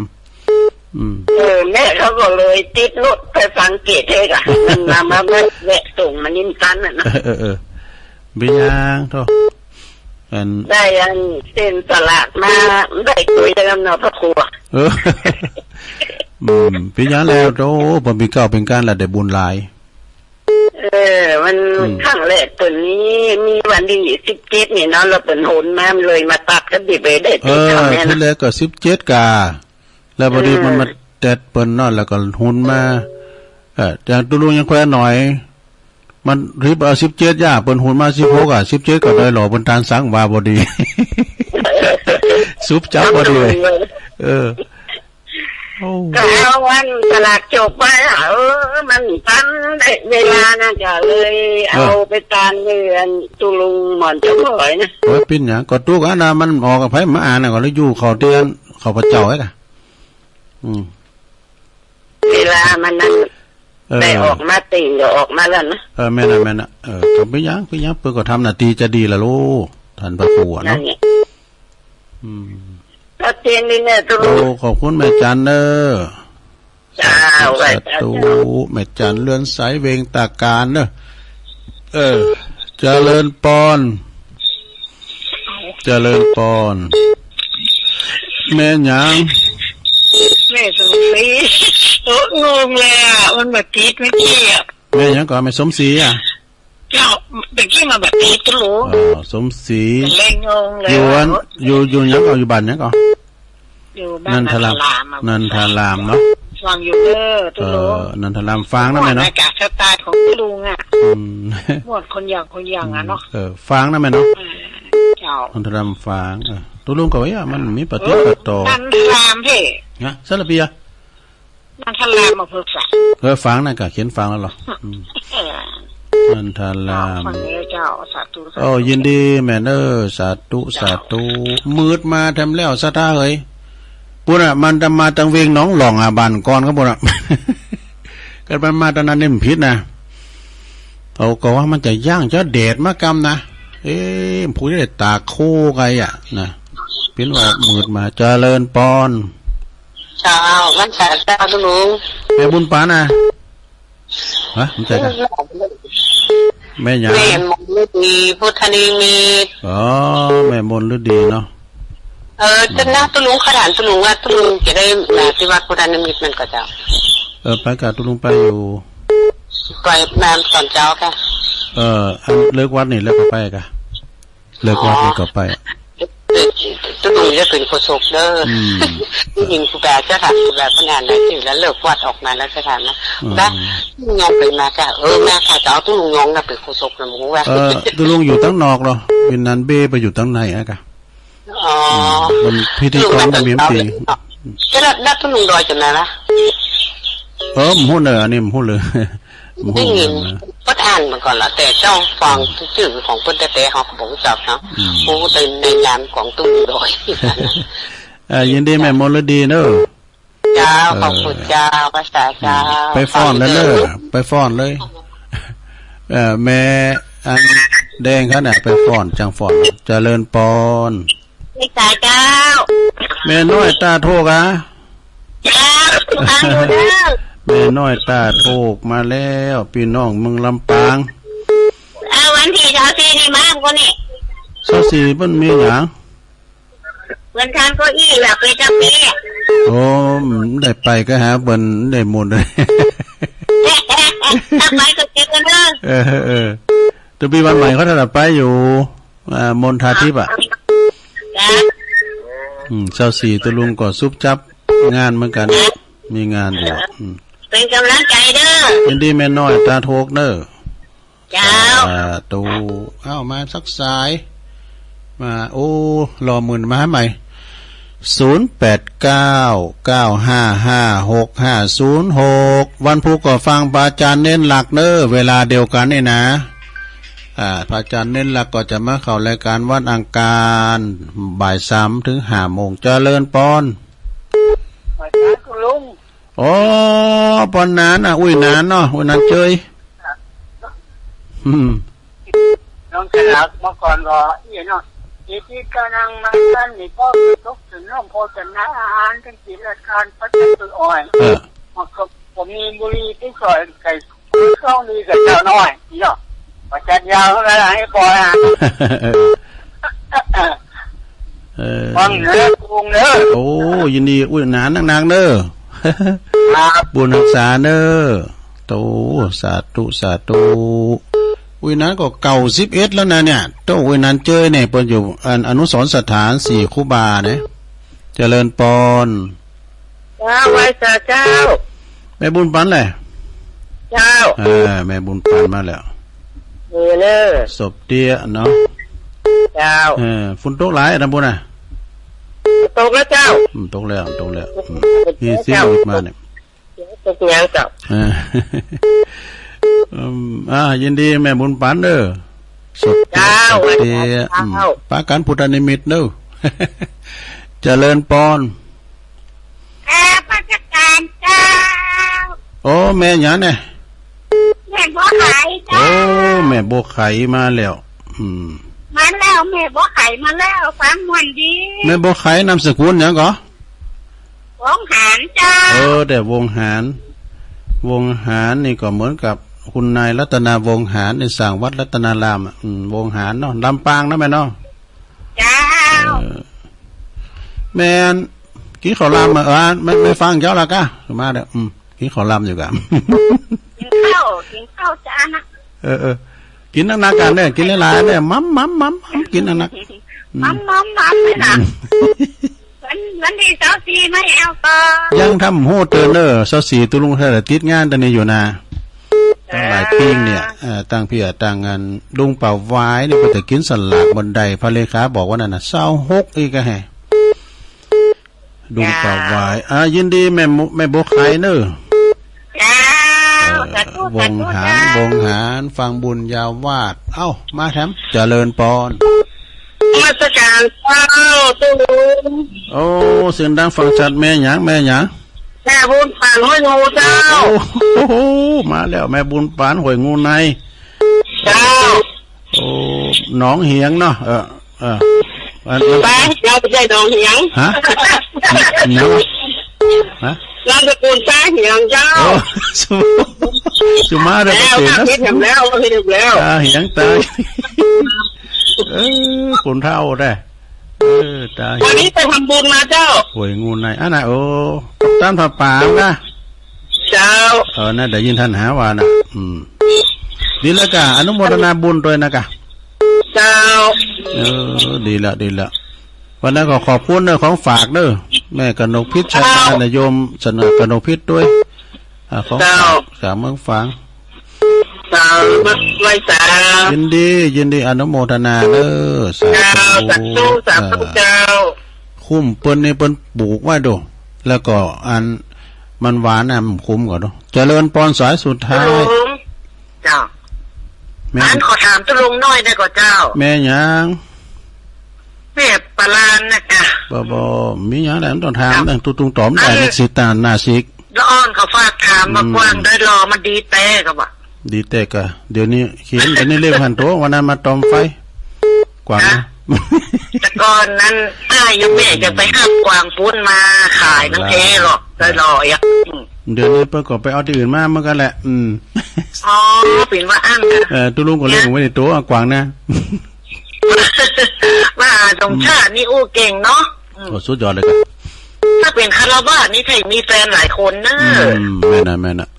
แม่เขาก็เลยติดรถไปฟังเกตเทกอ่ะมันมาแวะส่งมันนิ่มกันน่ะนะบิยังโทษได้อันเส้นสลากมาได้คุยกับนพครัวบิยังแล้วโตบ่มีเก้าเป็นการละได้บุญหลายมันข้างแรกตัวนี้มีวันที่17นี่เนาะเราเป็นโหนมาเลยมาตัดกันดิไปได้ที่ทำเนี่ยนะที่แรกก็17กาแล้วพอดีมันมาแตดเปิ้นนอนแล้วก็หุ่นมาจากตุลุงยังแควหน่อยมันริบเอา17ย่าเปิ้นหุ่นมา16อ่ะ17ก็ได้หล่อเปิ้นทานสังว่าบ่ดีซุปจับบ่ดีก็เอาวันตลาดจบไปมันทันได้เวลาน่ะก็เลยเอาไปตานเงินตุลุงหมอนจะบ่อยนะโอ้ยปิ้นหยังก็ตุกอันน่ะมันออกกับไผมาอ่านน่ะก็เลยอยู่เขาเตือนเขาพระเจ้าไว้กะเวลามันนั้นได้ออกมาติ่งก็ออกมาแล้วนะแม่น่ะก็ไปยังเพิ่นก็ทำหน้าที่จะดีล่ะลูกท่านพระครูเนาะก็เตียงนี่แน่ตุลุงขอบคุณแม่จันเด้อจ้าไว้ตุแม่จันเรือนสายเวงตาการเด้อเจริญปอนแม่หยังแม่สมศรีงงเลยอ่ะมันแบบพีดไม่ขี้อ่ะแม่ยังก่อนแม่สมศรีอ่ะเจ้าเด็กขี้มาแบบพีดตุลุงสมศรีเล่นงงเลยอยู่ยังก่อนอยู่บ้านยังก่อนอยู่บ้านนันทรามเนาะฟังอยู่เด้อตุลุงนันทรามฟังนะแม่เนาะอากาศสไตล์ของตุลุงอ่ะหมดคนอย่างอ่ะเนาะฟังนะแม่เนาะเจ้านันทรามฟังตุลุงก็ว่ามันมีปฏิบัติต่อนันทรามพี่นะสารเปียนันทรามมาเพิ่มสักฟังนะกะเขียนฟังแล้วหรอนันทรามยินดีแม่เนอสาธุมืดมาทำแล้วสะท่าเฮ้ยปุ่นอ่ะมันจะมาตังเวงน้องหลองอ่ะบันก่อนก็ปุ่นอ่ะกันมันมาตอนนั้นเนี่ยมันพิษนะเขาก็ว่ามันจะย่างจะเดดมากรรมนะผู้ได้ตาโคไงอ่ะนะพิษว่ามืดมาเจริญปอนเจ้าวันแฉะเจ้าตุลุงแม่บุญปานะมันใจกันแม่ยังแม่มนฤดีพุทธนิมิตแม่มนฤดีเนาะจะน่าตุลุงขนาดตุลุงว่าตุลุงจะได้มาที่วัดพุทธนิมิตมันก็เจ้าไปกับตุลุงไปอยู่ไปนานตอนเช้าค่ะเลิกวัดนี่เลิกก็ไปกันเลิกวัดนี่ก็ไปตุลุงจะเป็นโฆษกเด้อยิงครูบาจะถามครูบาพนันได้สิแล้วเลิกวัดออกมาแล้วจะถามนะแล้วงงไปมาค่ะแม่ค่ะจะเอาตุลุงงงนะเป็นโฆษกนะมึงว่าตุลุงอยู่ตั้งนอกเหรอเป็นนันเบ้ไปอยู่ตั้งในอะค่ะมันพิธีกรมันมีตีจะรับตุลุงดอยจนไหนละมหุ่นเลยอันนี้มหุ่นเลย ได้ยินก็อ่านมาก่อนละแต่เจ้าฟังชื่อของเพิ่นแต่เขาบอกจับเนาะโอ้แต่ในนามของตุ้มโดยยินดีแม่มลดีเนอะเจ้าขอบคุณเจ้าภาษาเจ้าไปฟ้อนแล้วเนอะไปฟ้อนเลยแม่อันแดงเขาเนี่ยไปฟ้อนจังฟ้อนเจริญปอนภาษาเจ้าแม่น้อยตาโทกอ่ะเจ้าอ่านอยู่เด้อแม่น้อยตาโทกมาแล้วพี่น้องเมืองลำปางวันที่24นี่มาบ่นี่24เพิ่นมีหยังเพิ่นทานเก้าอี้แบบไปจับปีโอ้ได้ไปก็หาเพิ่นได้หมดเลยถ้าไปก็เจอกันเด้อตัวปีวันใหม่เขาถ้าไปอยู่มณฑาทิพย์อ่ะ24ตัวลุงก็ซุบจับงานเหมือนกันมีงานอยู่เป็นกำลังใจเด้อยินดีแม่น้อยตาโทกเด้อเจ้าตูมาสักสายมาโอ้รอหมื่นมาใหม่0899556506วันพุธก็ฟังพระอาจารย์เน้นหลักเด้อเวลาเดียวกันนี่นะพระอาจารย์เน้นหลักก็จะมาเข้ารายการวันอังคารบ่าย3ถึง5 โมงเจริญปอนอาจารย์คุณลุงอ๋อปอนนานอุ้ยนานเนาะอุ้ยนานเจยน้องฉลาดเมื่อก่อนก็เนาะที่กำลังมาท่านนี่พ่อตกถึงน้องโพธิ์นะอาหารทั้งกิจการพัฒนาตัวอ่อยผมมีบุรีที่ซอยไก่ข้าวดีกับเจ้าน้อยเนาะประจันยาวเท่าไหร่ให้ปล่อยฟังเนื้อกรุงเนื้อโอ้ยินดีอุ้ยนานนางเน้อบุญรักษาเน้อโตสาธุอุ้ยนั้นก็เก่า11แล้วนะเนี่ยโตอุ้ยนั้นเจอเนี่ยเปิ้นอยู่อนุสรณ์สถาน4ครูบาเนี่ยเจริญปอนไว้เจ้าแม่บุญปันแหละเจ้าแม่บุญปันมาแล้วเน้อศพเตี้ยเนาะเจ้าฝนตกหลายนะบุญน่ะตกแล้วเจ้าตกแล้วพี่ซิวมาเนี่ยตกยังเจ้ายินดีแม่บุญปันเด้อสดเตี้ยปาการพุทธนิมิตเด้อเจริญปอนปัจจุบันเจ้าโอ้แม่หยังเนี่ยแม่บัวไข่โอ้แม่บัวไข่มาแล้วมาแล้วแม่บัวไข่มาแล้วฟังม่วนดีแม่บัวไข่นามสกุลหยังก็วงหารเจ้าแต่วงหารนี่ก็เหมือนกับคุณนายรัตนาวงหารในสั่งวัดรัตนารามวงหารเนาะลำปางนะแม่เนาะเจ้าแม่กี่ขอลำมาไม่ฟังเจ้าละกะมาเด้อกี่ขอลำอยู่กันกินข้าวจ้านะกินนักกันเนี่ยกินหลายๆเนี่ยมัมกินนักมัมเลยนะวันที่24ไม่เอาก็ยังทำโหดเตือน24ตุลุงเธอติดงานตอนนี้อยู่นะตั้งหลายปีเนี่ยตั้งเพียตั้งงานลุงเป่าไว้เนี่ยไปแต่กินสลักบนไดพระเลขาบอกว่านั่นน่ะ26อีกแฮะลุงเป่าไว้ยินดีแม่บัวไข่เนอะวงหารฟังบุญยาววาดมาแถมเจริญปอนมาสการเจ้าตุ้มโอ้เสียงดังฟังชัดแม่หยังแม่บุญปานห้วยงูเจ้าโอ้โหมาแล้วแม่บุญปานห้วยงูในเจ้าโอ้หนองเหียงเนาะไปเราไปได้หนองเหียงฮะนามสกุลตาเหียงเจ้าสุมาเด้อคิดแล้วเหียงตาคนเท่าได้ตาวันนี้ไปทำบุญมาเจ้าหวยงูในน่ะโอ้ตามผ้าป่านะเจ้าน่ะได้ยินท่านหาว่านะดีแล้วกะอนุโมทนาบุญด้วยนะกะเจ้าดีละวันนั้นก็ขอบคุณเด้อของฝากเด้อแม่กนกพิษชาญโยมเสนอกนกพิษด้วยของฝากเมืองฝางยินดีอนุโมทนาเด้อสาธุเจ้าคุ้มเปิ้นนี่เปิ้นปลูกไว้ดูแล้วก็มันหวานมันคุ้มกว่าดูเจริญปอนสายสุดท้าย อันขอถามตุลุงน้อยได้ก่อเจ้าแม่หยังแม่ปลานนะจ๊ะบ่มีหยังแหละต้องถามตั้งตุ้งตอมได้สิตาหน้าซิกแล้วอ้อนเขาฝากถามมากว้างได้รอมันดีแต่ก็บ่ดีแต่ก็เดี๋ยวนี้เขียนกันนี่เรียกหันตัววันนั้นมาตอมไฟกวางแต่ก่อนนั้นยังแม่จะไปหับกวางปุ้นมาขายน้ำเทหรอกได้รออ่ะเดี๋ยวนี้เพิ่นก็ไปเอาที่อื่นมาเหมือนกันแหละอ๋อเปลี่ยนว่าอั้นตุลุงก็เรียกไว้ในตัวกวางนะว่าตรงชาตินี่อู้เก่งเนาะโอ้สุดยอดเลยครับถ้าเป็นคาราบานี่ถ้ามีแฟนหลายคนนะแม่น่ะ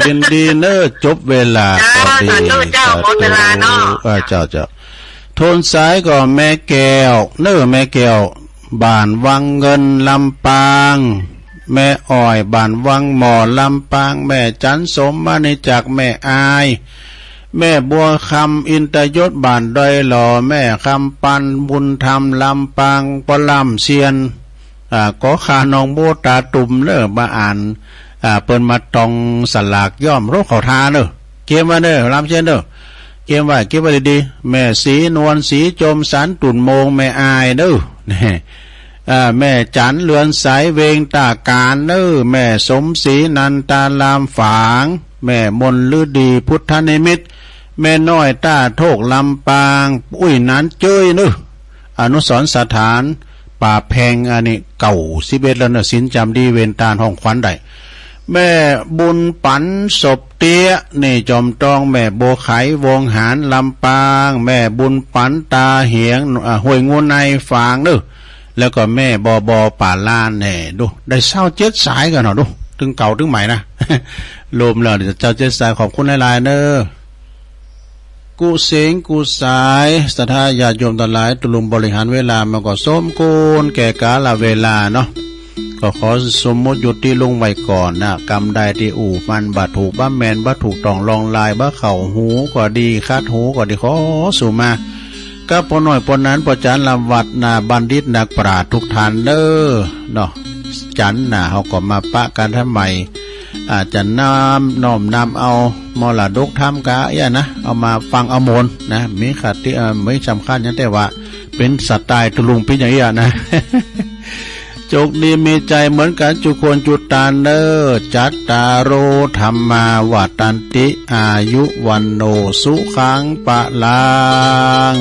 ยินดีเนอะจบเวลาเจ้าหมดเวลาเนาะเจ้าโทนสายก็แม่แก้วเนอะแม่แก้วบ้านวังเงินลำปางแม่อ้อยบ้านวังหมอลำปางแม่จันสมมาในจากแม่อายแม่บัวคำอินตยศบ้านดอยหล่อแม่คำปันบุญธรรมลำปางปลำเซียนก็ขานองโบตาตุ่มเนอะมาอ่านเปิ้นมาตองสลากย่อมโรคเขาทาเนอะเกมว่าเนอะลำเซียนเนอะเกมว่าดีๆแม่สีนวลสีจมสันตุ่นโมงแม่อายเนอะแม่จันเลือนสายเวงตาการเนอะแม่สมศรีนันตาลามฝางแม่มนฤดีพุทธนิมิตแม่น้อยต้าโทกลำปางอุ้ยนั้นเจ้ยเนอะอนุสรณ์สถานป่าแพงอันนี้เก่า11แล้วเนอะสินจำดีเวนตาลห้องขวัญได้แม่บุญปันศพเตี้ยนี่จอมตองแม่โบไขวงหารลำปางแม่บุญปันตาเหียงห้วยงูในฝางเนอะแล้วก็แม่บป่าลานแน่ดูได้เศร้า7สายกันเนาะดูถึงเก่าถึงใหม่นะรวมแล้วเจ้า7สายขอบคุณหลายๆเนอะกูเสียงกูสายศรัทธาญาติโยมทั้งหลายตุลุงบริหารเวลามาก็สมควรแก่กาลเวลาเนาะก็ขอสมมติหยุดที่ลงไว้ก่อนนะกรรมใดที่มันบาถูกบ้าแมนบาถูกต้องลองลายบ้าเข่าหูก็ดีคาดหูก็ดีขอสู่มาก็ปนหน่อยปนนั้นปจันลำวัดนาบัณฑิตนักปราชญ์ทุกท่านเด้อเนาะจันน่ะเขาก็มาปะกันทำไมอาจจะน้อมนำเอามรดกธรรมกะนะเอามาฟังเอามนนะมีขัดที่ไม่สำคัญอย่างแต่ว่าเป็นสไตล์ตุลุงเป็นอย่างนี้นะจกดีมีใจเหมือนกันจุควรจุตานเนอจัตตาโรธรรมาวัตันติอายุวันโนสุขังปะลัง